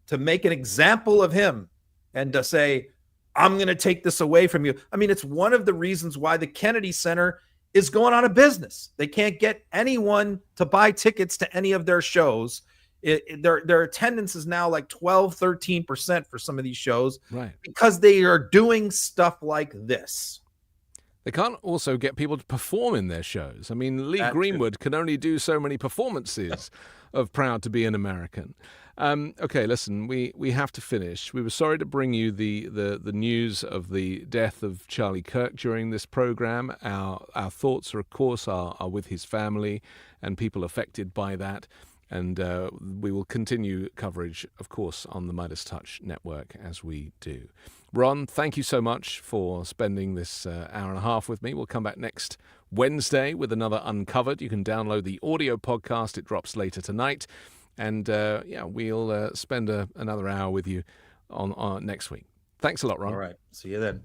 to make an example of him and to say, I'm going to take this away from you. I mean, it's one of the reasons why the Kennedy Center is going out of business. They can't get anyone to buy tickets to any of their shows. Their attendance is now 12, 13% for some of these shows, right? Because they are doing stuff like this. They can't also get people to perform in their shows. I mean, Lee Greenwood can only do so many performances of Proud to be an American. Okay, listen, we have to finish. We were sorry to bring you the news of the death of Charlie Kirk during this program. Our thoughts are, of course, are with his family and people affected by that. And we will continue coverage, of course, on the Midas Touch Network as we do. Ron, thank you so much for spending this hour and a half with me. We'll come back next Wednesday with another Uncovered. You can download the audio podcast. It drops later tonight. And, we'll spend another hour with you on next week. Thanks a lot, Ron. All right. See you then.